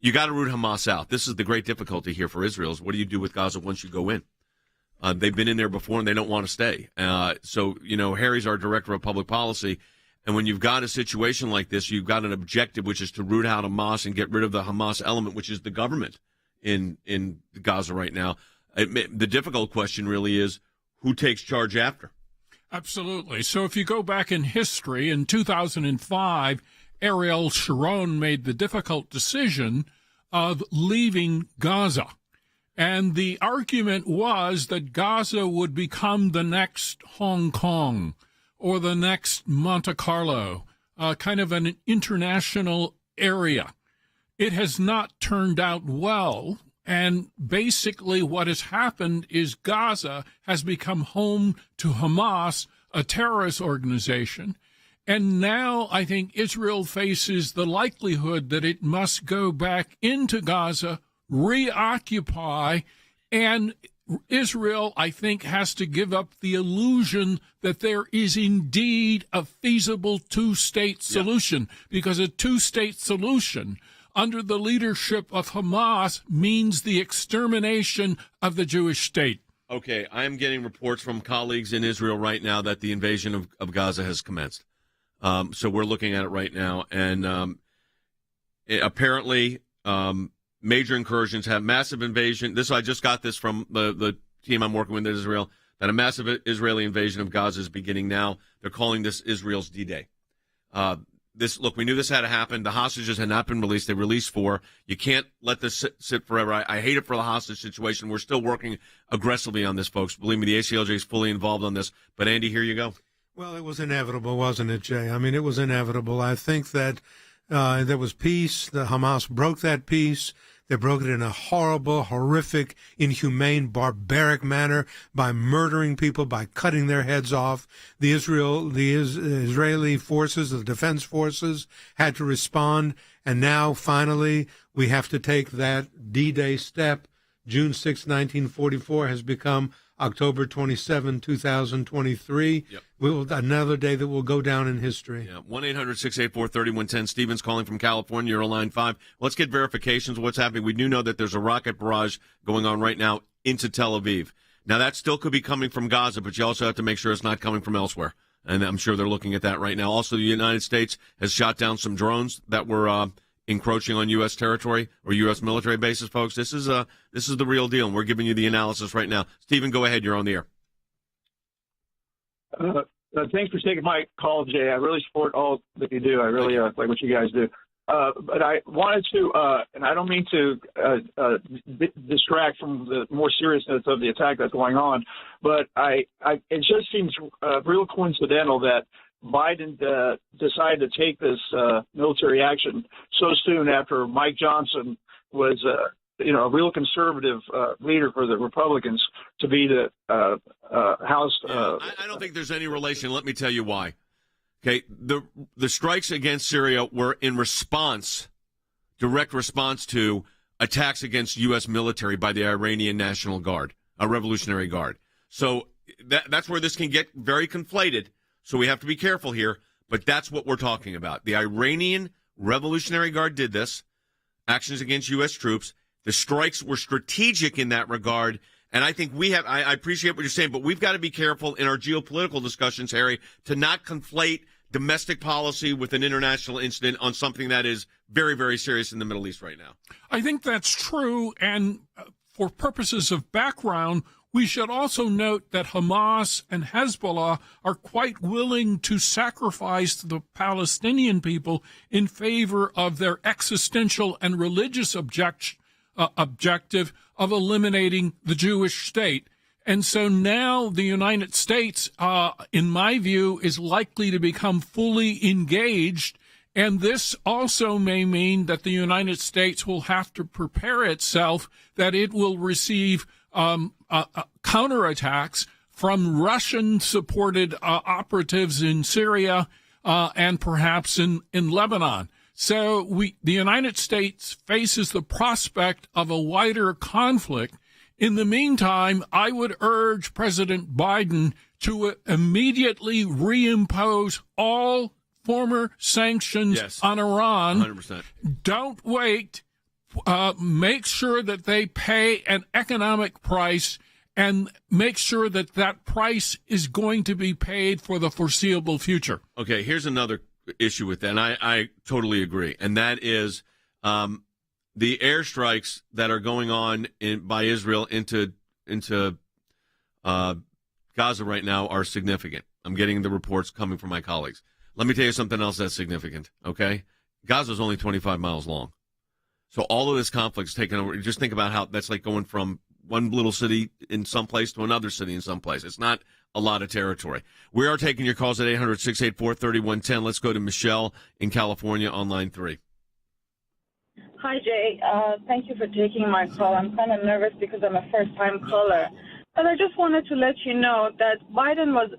Speaker 1: You got to root Hamas out. This is the great difficulty here for Israel, is what do you do with Gaza once you go in? They've been in there before, and they don't want to stay. So, Harry's our director of public policy, and when you've got a situation like this, you've got an objective, which is to root out Hamas and get rid of the Hamas element, which is the government in Gaza right now. The difficult question really is, who takes charge after?
Speaker 19: Absolutely. So if you go back in history, in 2005, Ariel Sharon made the difficult decision of leaving Gaza. And the argument was that Gaza would become the next Hong Kong or the next Monte Carlo, kind of an international area. It has not turned out well. And basically what has happened is Gaza has become home to Hamas, a terrorist organization. And now I think Israel faces the likelihood that it must go back into Gaza, reoccupy, and Israel, I think, has to give up the illusion that there is indeed a feasible 2-state solution, because a 2-state solution under the leadership of Hamas means the extermination of the Jewish state.
Speaker 1: Okay, I am getting reports from colleagues in Israel right now that the invasion of Gaza has commenced. So we're looking at it right now, and apparently major incursions have massive invasion. I just got this from the team I'm working with in Israel, that a massive Israeli invasion of Gaza is beginning now. They're calling this Israel's D-Day. We knew this had to happen. The hostages had not been released. They released 4. You can't let this sit forever. I hate it for the hostage situation. We're still working aggressively on this, folks. Believe me, the ACLJ is fully involved on this. But, Andy, here you go.
Speaker 3: Well, it was inevitable, wasn't it, Jay? I mean, it was inevitable. I think that there was peace. The Hamas broke that peace. They broke it in a horrible, horrific, inhumane, barbaric manner by murdering people, by cutting their heads off. The Israeli forces, the defense forces, had to respond. And now, finally, we have to take that D-Day step. June 6, 1944 has become October 27, 2023.
Speaker 1: Yep.
Speaker 3: Another day that will go down in history.
Speaker 1: Yeah, 1-800-684-3110. Stephen's calling from California. You're on line 5. Let's get verifications of what's happening. We do know that there's a rocket barrage going on right now into Tel Aviv. Now, that still could be coming from Gaza, but you also have to make sure it's not coming from elsewhere. And I'm sure they're looking at that right now. Also, the United States has shot down some drones that were encroaching on U.S. territory or U.S. military bases, folks. This is the real deal, and we're giving you the analysis right now. Stephen, go ahead. You're on the air.
Speaker 8: Thanks for taking my call, Jay. I really support all that you do. I really like what you guys do. But I wanted to, and I don't mean to distract from the more seriousness of the attack that's going on, but it just seems real coincidental that Biden decided to take this military action so soon after Mike Johnson was, a real conservative leader for the Republicans to be the House.
Speaker 1: I don't think there's any relation. Let me tell you why. Okay, the strikes against Syria were in direct response to attacks against U.S. military by the Iranian National Guard, a Revolutionary Guard. So that's where this can get very conflated. So we have to be careful here, but that's what we're talking about. The Iranian Revolutionary Guard did this, actions against U.S. troops. The strikes were strategic in that regard, and I think I appreciate what you're saying, but we've got to be careful in our geopolitical discussions, Harry, to not conflate domestic policy with an international incident on something that is very, very serious in the Middle East right now.
Speaker 19: I think that's true, and for purposes of background, we should also note that Hamas and Hezbollah are quite willing to sacrifice the Palestinian people in favor of their existential and religious objective of eliminating the Jewish state. And so now the United States, in my view, is likely to become fully engaged. And this also may mean that the United States will have to prepare itself that it will receive counterattacks from Russian-supported operatives in Syria and perhaps in Lebanon. So the United States faces the prospect of a wider conflict. In the meantime, I would urge President Biden to immediately reimpose all former sanctions on Iran.
Speaker 1: 100%.
Speaker 19: Don't wait. Make sure that they pay an economic price and make sure that that price is going to be paid for the foreseeable future.
Speaker 1: Okay, here's another issue with that, and I totally agree, and that is the airstrikes that are going on by Israel into Gaza right now are significant. I'm getting the reports coming from my colleagues. Let me tell you something else that's significant, okay? Gaza's only 25 miles long. So all of this conflict is taken over. Just think about how that's like going from one little city in some place to another city in some place. It's not a lot of territory. We are taking your calls at 800-684-3110. Let's go to Michelle in California on line 3.
Speaker 9: Hi, Jay. Thank you for taking my call. I'm kind of nervous because I'm a first-time caller. But I just wanted to let you know that Biden was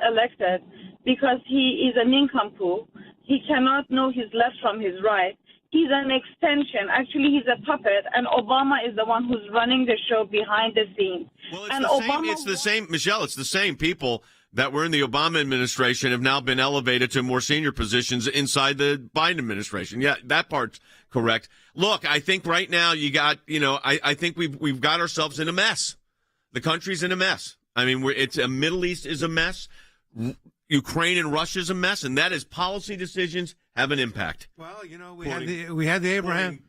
Speaker 9: elected because he is a nincompoop. He cannot know his left from his right. He's an extension. Actually, he's a puppet, and Obama is the one who's running the show behind the scenes.
Speaker 1: Well, it's the same, Michelle, it's the same people that were in the Obama administration have now been elevated to more senior positions inside the Biden administration. Yeah, that part's correct. Look, I think right now you got, I think we've got ourselves in a mess. The country's in a mess. I mean, Middle East is a mess. Ukraine and Russia is a mess, and that is policy decisions have an impact.
Speaker 3: Well, we had the Abraham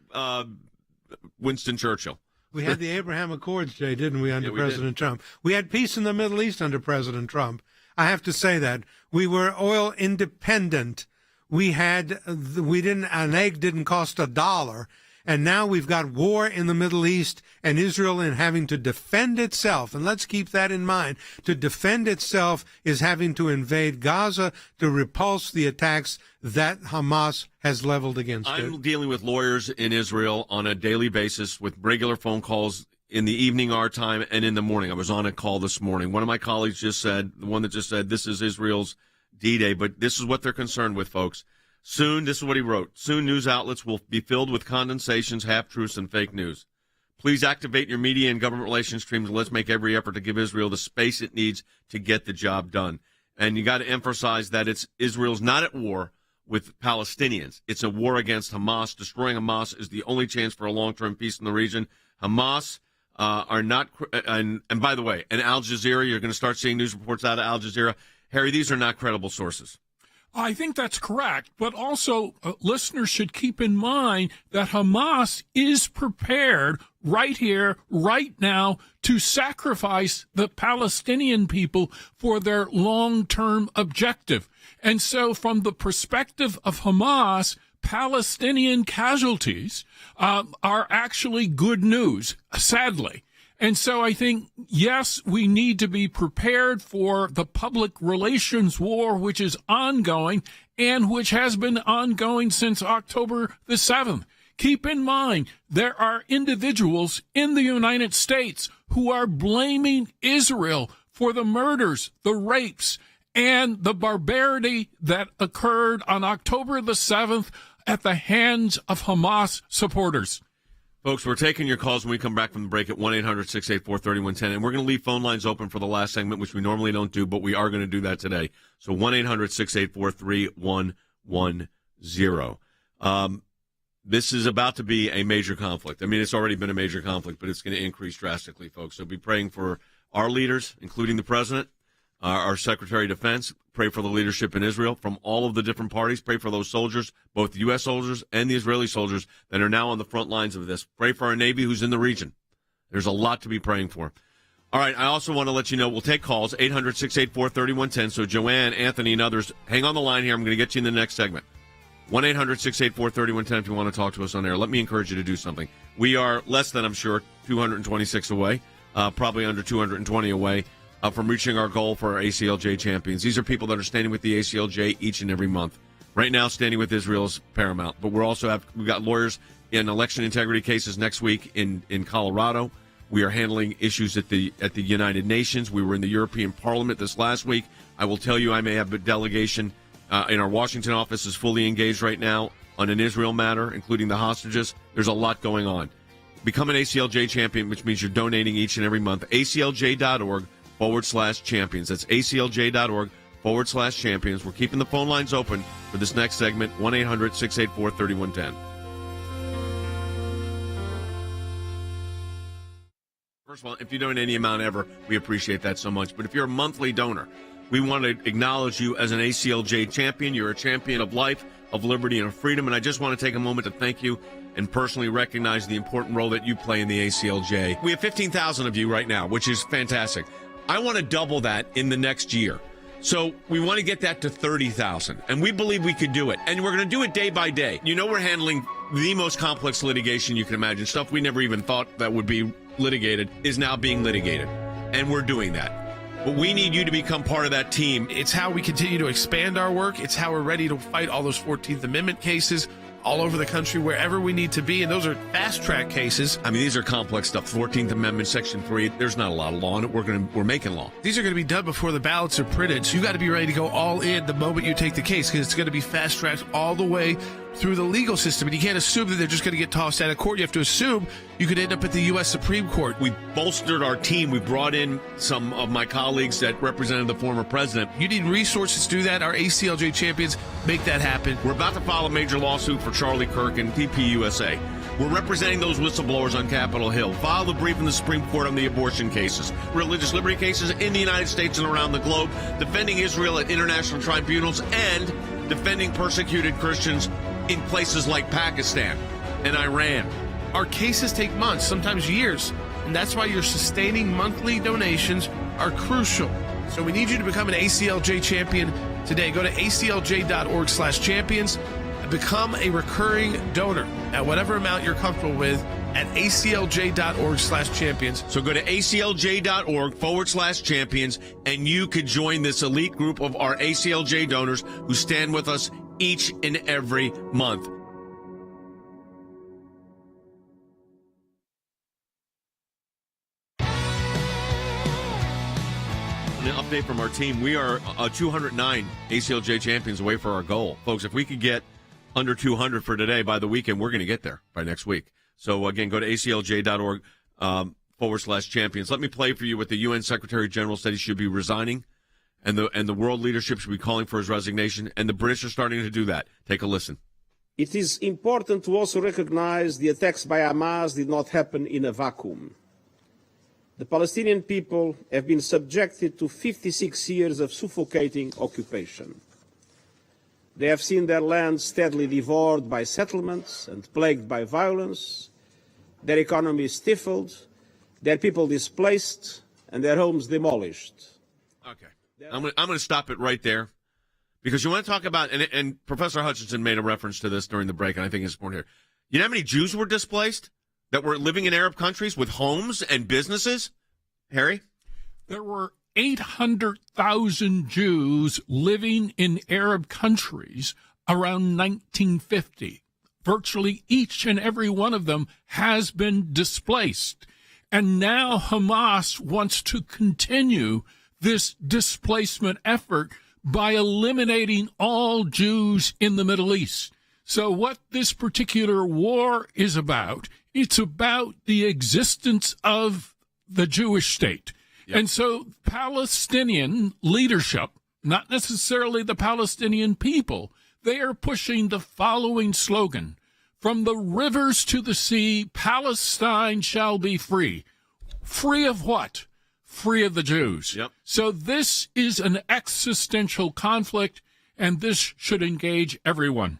Speaker 1: Winston Churchill.
Speaker 3: We had the Abraham Accords, Jay, didn't we, under President Trump? We had peace in the Middle East under President Trump. I have to say that. We were oil independent. An egg didn't cost $1. And now we've got war in the Middle East and Israel in having to defend itself. And let's keep that in mind. To defend itself is having to invade Gaza to repulse the attacks that Hamas has leveled against it.
Speaker 1: I'm dealing with lawyers in Israel on a daily basis with regular phone calls in the evening our time and in the morning. I was on a call this morning. One of my colleagues just said, the one that just said, this is Israel's D-Day, but this is what they're concerned with, folks. Soon, this is what he wrote, soon news outlets will be filled with condensations, half-truths, and fake news. Please activate your media and government relations streams and let's make every effort to give Israel the space it needs to get the job done. And you got to emphasize that Israel's not at war with Palestinians. It's a war against Hamas. Destroying Hamas is the only chance for a long-term peace in the region. Hamas are not, and by the way, and Al Jazeera, you're going to start seeing news reports out of Al Jazeera. Harry, these are not credible sources.
Speaker 19: I think that's correct, but also listeners should keep in mind that Hamas is prepared right here, right now, to sacrifice the Palestinian people for their long-term objective. And so from the perspective of Hamas, Palestinian casualties are actually good news, sadly. And so I think, yes, we need to be prepared for the public relations war, which is ongoing and which has been ongoing since October the 7th. Keep in mind, there are individuals in the United States who are blaming Israel for the murders, the rapes, and the barbarity that occurred on October the 7th at the hands of Hamas supporters.
Speaker 1: Folks, we're taking your calls when we come back from the break at 1-800-684-3110. And we're going to leave phone lines open for the last segment, which we normally don't do, but we are going to do that today. So 1-800-684-3110. This is about to be a major conflict. I mean, it's already been a major conflict, but it's going to increase drastically, folks. So be praying for our leaders, including the president, our Secretary of Defense. Pray for the leadership in Israel from all of the different parties. Pray for those soldiers, both the U.S. soldiers and the Israeli soldiers that are now on the front lines of this. Pray for our Navy who's in the region. There's a lot to be praying for. All right, I also want to let you know we'll take calls, 800-684-3110. So Joanne, Anthony, and others, hang on the line here. I'm going to get you in the next segment. 1-800-684-3110 if you want to talk to us on air. Let me encourage you to do something. We are less than, I'm sure, 226 away, probably under 220 away. From reaching our goal for our ACLJ champions. These are people that are standing with the ACLJ each and every month. Right now, standing with Israel is paramount. But we've got lawyers in election integrity cases next week in Colorado. We are handling issues at the United Nations. We were in the European Parliament this last week. I will tell you, I may have a delegation in our Washington office is fully engaged right now on an Israel matter, including the hostages. There's a lot going on. Become an ACLJ champion, which means you're donating each and every month. ACLJ.org/champions. That's ACLJ.org/champions. We're keeping the phone lines open for this next segment, 1-800-684-3110. First of all, if you donate any amount ever, we appreciate that so much. But if you're a monthly donor, we want to acknowledge you as an ACLJ champion. You're a champion of life, of liberty, and of freedom. And I just want to take a moment to thank you and personally recognize the important role that you play in the ACLJ. We have 15,000 of you right now, which is fantastic. I want to double that in the next year. So we want to get that to 30,000, and we believe we could do it. And we're going to do it day by day. You know, we're handling the most complex litigation you can imagine. Stuff we never even thought that would be litigated is now being litigated, and we're doing that. But we need you to become part of that team.
Speaker 10: It's how we continue to expand our work. It's how we're ready to fight all those 14th Amendment cases all over the country, wherever we need to be. And those are fast-track cases.
Speaker 1: I mean, these are complex stuff. 14th Amendment, Section 3. There's not a lot of law in it. We're making law.
Speaker 10: These are going to be done before the ballots are printed. So you got to be ready to go all in the moment you take the case, because it's going to be fast-tracked all the way through the legal system. And you can't assume that they're just going to get tossed out of court. You have to assume you could end up at the U.S. Supreme Court.
Speaker 1: We bolstered our team. We brought in some of my colleagues that represented the former president.
Speaker 10: You need resources to do that. Our ACLJ champions make that happen.
Speaker 1: We're about to file a major lawsuit for Charlie Kirk and TPUSA. We're representing those whistleblowers on Capitol Hill. File the brief in the Supreme Court on the abortion cases, religious liberty cases in the United States and around the globe, defending Israel at international tribunals, and defending persecuted Christians in places like Pakistan and Iran.
Speaker 10: Our cases take months, sometimes years, and that's why your sustaining monthly donations are crucial. So we need you to become an ACLJ champion today. Go to aclj.org/champions. Become a recurring donor at whatever amount you're comfortable with at aclj.org/champions.
Speaker 1: So go to aclj.org/champions, and you could join this elite group of our ACLJ donors who stand with us each and every month. An update from our team. We are 209 ACLJ champions away for our goal. Folks, if we could get under 200 for today by the weekend, we're going to get there by next week. So, again, go to aclj.org/champions. Let me play for you what the UN Secretary General said he should be resigning, and the world leadership should be calling for his resignation, and the British are starting to do that. Take a listen.
Speaker 11: It is important to also recognize the attacks by Hamas did not happen in a vacuum. The Palestinian people have been subjected to 56 years of suffocating occupation. They have seen their land steadily devoured by settlements and plagued by violence, their economy stifled, their people displaced, and their homes demolished.
Speaker 1: Okay. I'm going to stop it right there, because you want to talk about, and Professor Hutchinson made a reference to this during the break, and I think it's important here. You know how many Jews were displaced that were living in Arab countries with homes and businesses? Harry?
Speaker 19: There were 800,000 Jews living in Arab countries around 1950. Virtually each and every one of them has been displaced. And now Hamas wants to continue this displacement effort by eliminating all Jews in the Middle East. So what this particular war is about, it's about the existence of the Jewish state. Yep. And so Palestinian leadership, not necessarily the Palestinian people, they are pushing the following slogan: from the rivers to the sea, Palestine shall be free. Free of what? Free of the Jews. Yep. So this is an existential conflict, and this should engage everyone.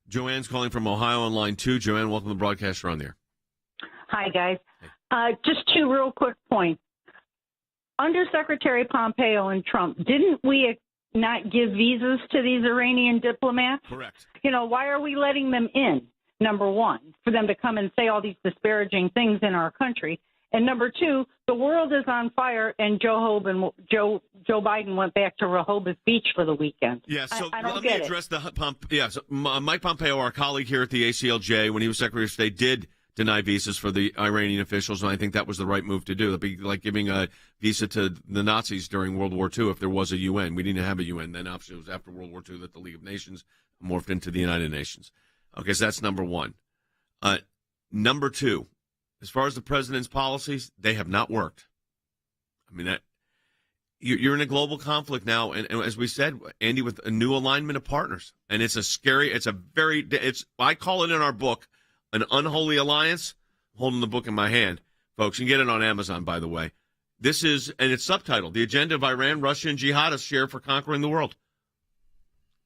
Speaker 1: Joanne's calling from Ohio on line 2. Joanne, welcome to the broadcast. You're on there.
Speaker 12: Hi, guys. Just two real quick points. Under Secretary Pompeo and Trump, didn't we not give visas to these Iranian diplomats?
Speaker 1: Correct.
Speaker 12: You know, why are we letting them in, number one, for them to come and say all these disparaging things in our country? And number two, the world is on fire, and Joe Biden went back to Rehoboth Beach for the weekend.
Speaker 1: Yeah, so
Speaker 12: I don't
Speaker 1: let
Speaker 12: get
Speaker 1: me address Mike Pompeo, our colleague here at the ACLJ, when he was Secretary of State, did deny visas for the Iranian officials, and I think that was the right move to do. It'd be like giving a visa to the Nazis during World War II if there was a UN. We didn't have a UN then. Obviously, it was after World War II that the League of Nations morphed into the United Nations. Okay, so that's number one. Number two, as far as the president's policies, they have not worked. I mean, you're in a global conflict now, and as we said, Andy, with a new alignment of partners, and it's I call it in our book an unholy alliance. I'm holding the book in my hand, folks. You can get it on Amazon, by the way. This is, and it's subtitled, The Agenda of Iran, Russia, and Jihadists Share for Conquering the World.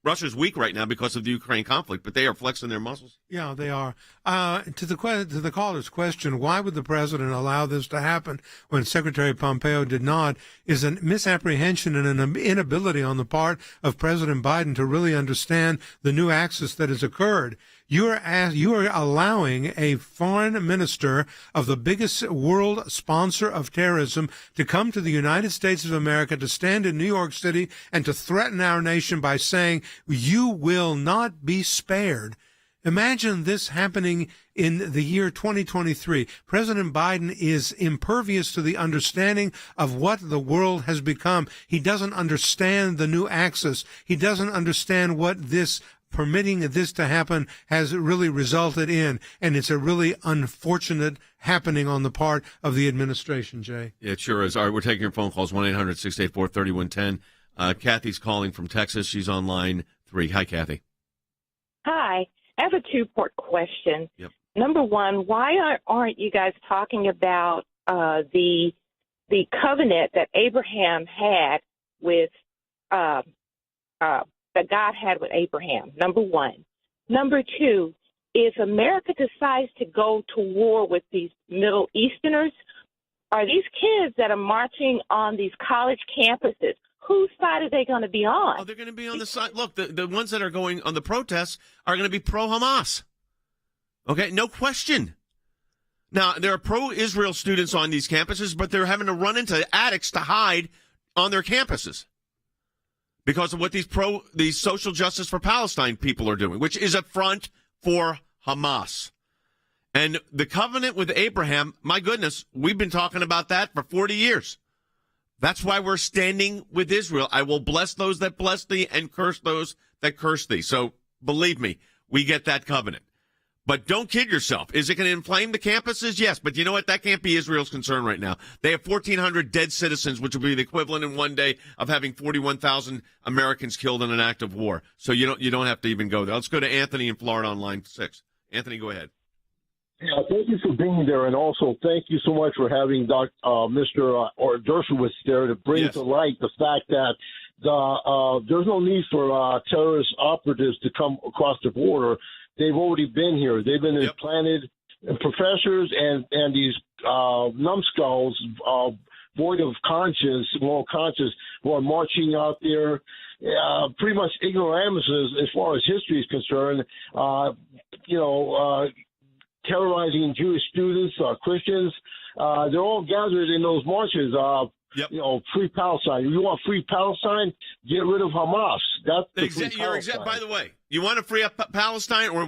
Speaker 1: Russia's weak right now because of the Ukraine conflict, but they are flexing their muscles.
Speaker 3: Yeah, they are. To the caller's question, why would the president allow this to happen when Secretary Pompeo did not, is a misapprehension and an inability on the part of President Biden to really understand the new axis that has occurred. You are allowing a foreign minister of the biggest world sponsor of terrorism to come to the United States of America, to stand in New York City and to threaten our nation by saying, you will not be spared. Imagine this happening in the year 2023. President Biden is impervious to the understanding of what the world has become. He doesn't understand the new axis. He doesn't understand what this permitting this to happen has really resulted in, and it's a really unfortunate happening on the part of the administration, Jay.
Speaker 1: Yeah, it sure is. All right, we're taking your phone calls, 1-800-684-3110. Kathy's calling from Texas. She's on line 3. Hi, Kathy.
Speaker 13: Hi. I have a two-part question.
Speaker 1: Yep.
Speaker 13: Number one, why aren't you guys talking about the covenant that Abraham had with that God had with Abraham, number one. Number two, if America decides to go to war with these Middle Easterners, are these kids that are marching on these college campuses, whose side are they going to be on?
Speaker 1: Oh, they're going to be on the side. Look, the ones that are going on the protests are going to be pro-Hamas. Okay, no question. Now, there are pro-Israel students on these campuses, but they're having to run into attics to hide on their campuses because of what these social justice for Palestine people are doing, which is a front for Hamas. And the covenant with Abraham, my goodness, we've been talking about that for 40 years. That's why we're standing with Israel. I will bless those that bless thee and curse those that curse thee. So believe me, we get that covenant. But don't kid yourself. Is it going to inflame the campuses? Yes. But you know what? That can't be Israel's concern right now. They have 1,400 dead citizens, which will be the equivalent in one day of having 41,000 Americans killed in an act of war. So you don't have to even go there. Let's go to Anthony in Florida on line 6. Anthony, go ahead.
Speaker 14: Yeah, thank you for being there, and also thank you so much for having Mr. Dershowitz there to bring to light the fact that there's no need for terrorist operatives to come across the border. They've already been here. They've been implanted, and professors and these numbskulls, void of conscience, moral conscience, who are marching out there, pretty much ignoramuses as far as history is concerned. Terrorizing Jewish students, Christians. They're all gathered in those marches. Free Palestine. You want free Palestine? Get rid of Hamas. That's
Speaker 1: By the way, you want to free up Palestine, or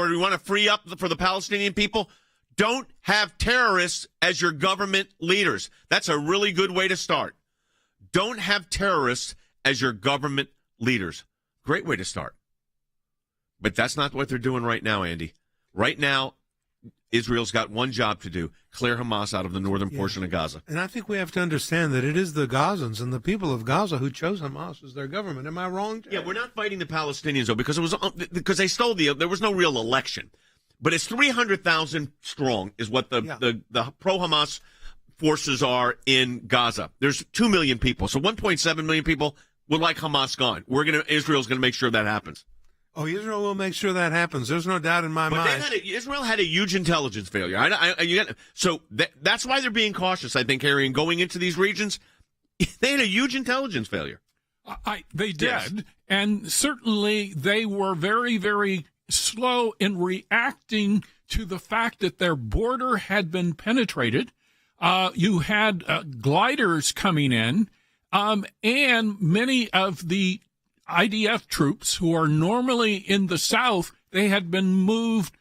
Speaker 1: you want to free up for the Palestinian people? Don't have terrorists as your government leaders. That's a really good way to start. Don't have terrorists as your government leaders. Great way to start. But that's not what they're doing right now, Andy. Right now, Israel's got one job to do: clear Hamas out of the northern portion of Gaza.
Speaker 3: And I think we have to understand that it is the Gazans and the people of Gaza who chose Hamas as their government. Am I wrong?
Speaker 1: Yeah, we're not fighting the Palestinians, though, because they stole there was no real election. But it's 300,000 strong is what the pro-Hamas forces are in Gaza. There's 2 million people, so 1.7 million people would like Hamas gone. Israel's going to make sure that happens.
Speaker 3: Oh, Israel will make sure that happens. There's no doubt in my mind.
Speaker 1: Israel had a huge intelligence failure. That's why they're being cautious, I think, Harry, in going into these regions. They had a huge intelligence failure.
Speaker 19: They did, and certainly they were very, very slow in reacting to the fact that their border had been penetrated. You had gliders coming in, and many of the IDF troops who are normally in the south, they had been moved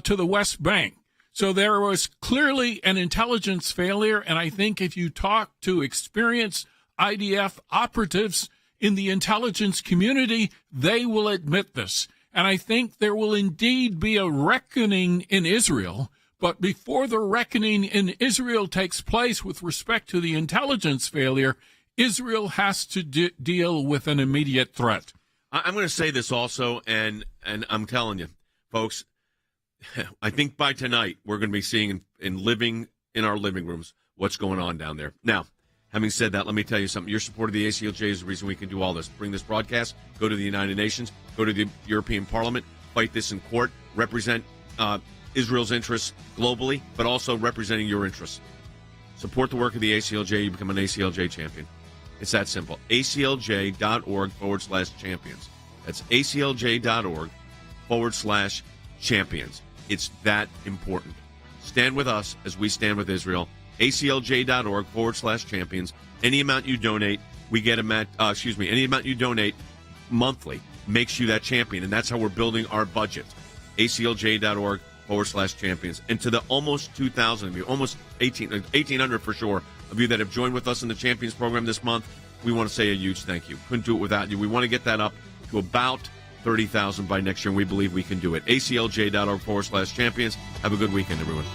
Speaker 19: to the West Bank. So there was clearly an intelligence failure, and I think if you talk to experienced IDF operatives in the intelligence community, they will admit this. And I think there will indeed be a reckoning in Israel, but before the reckoning in Israel takes place with respect to the intelligence failure, Israel has to deal with an immediate threat.
Speaker 1: I'm going to say this also, and I'm telling you, folks, I think by tonight we're going to be seeing living in our living rooms what's going on down there. Now, having said that, let me tell you something. Your support of the ACLJ is the reason we can do all this. Bring this broadcast, go to the United Nations, go to the European Parliament, fight this in court, represent Israel's interests globally, but also representing your interests. Support the work of the ACLJ. You become an ACLJ champion. It's that simple. ACLJ.org/champions. That's ACLJ.org/champions. It's that important. Stand with us as we stand with Israel. ACLJ.org/champions. Any amount you donate, we get any amount you donate monthly makes you that champion, and that's how we're building our budget. ACLJ.org/champions. And to the almost 2,000 of you, almost 1,800 for sure, of you that have joined with us in the Champions program this month, we want to say a huge thank you. Couldn't do it without you. We want to get that up to about 30,000 by next year, and we believe we can do it. ACLJ.org/champions. Have a good weekend, everyone.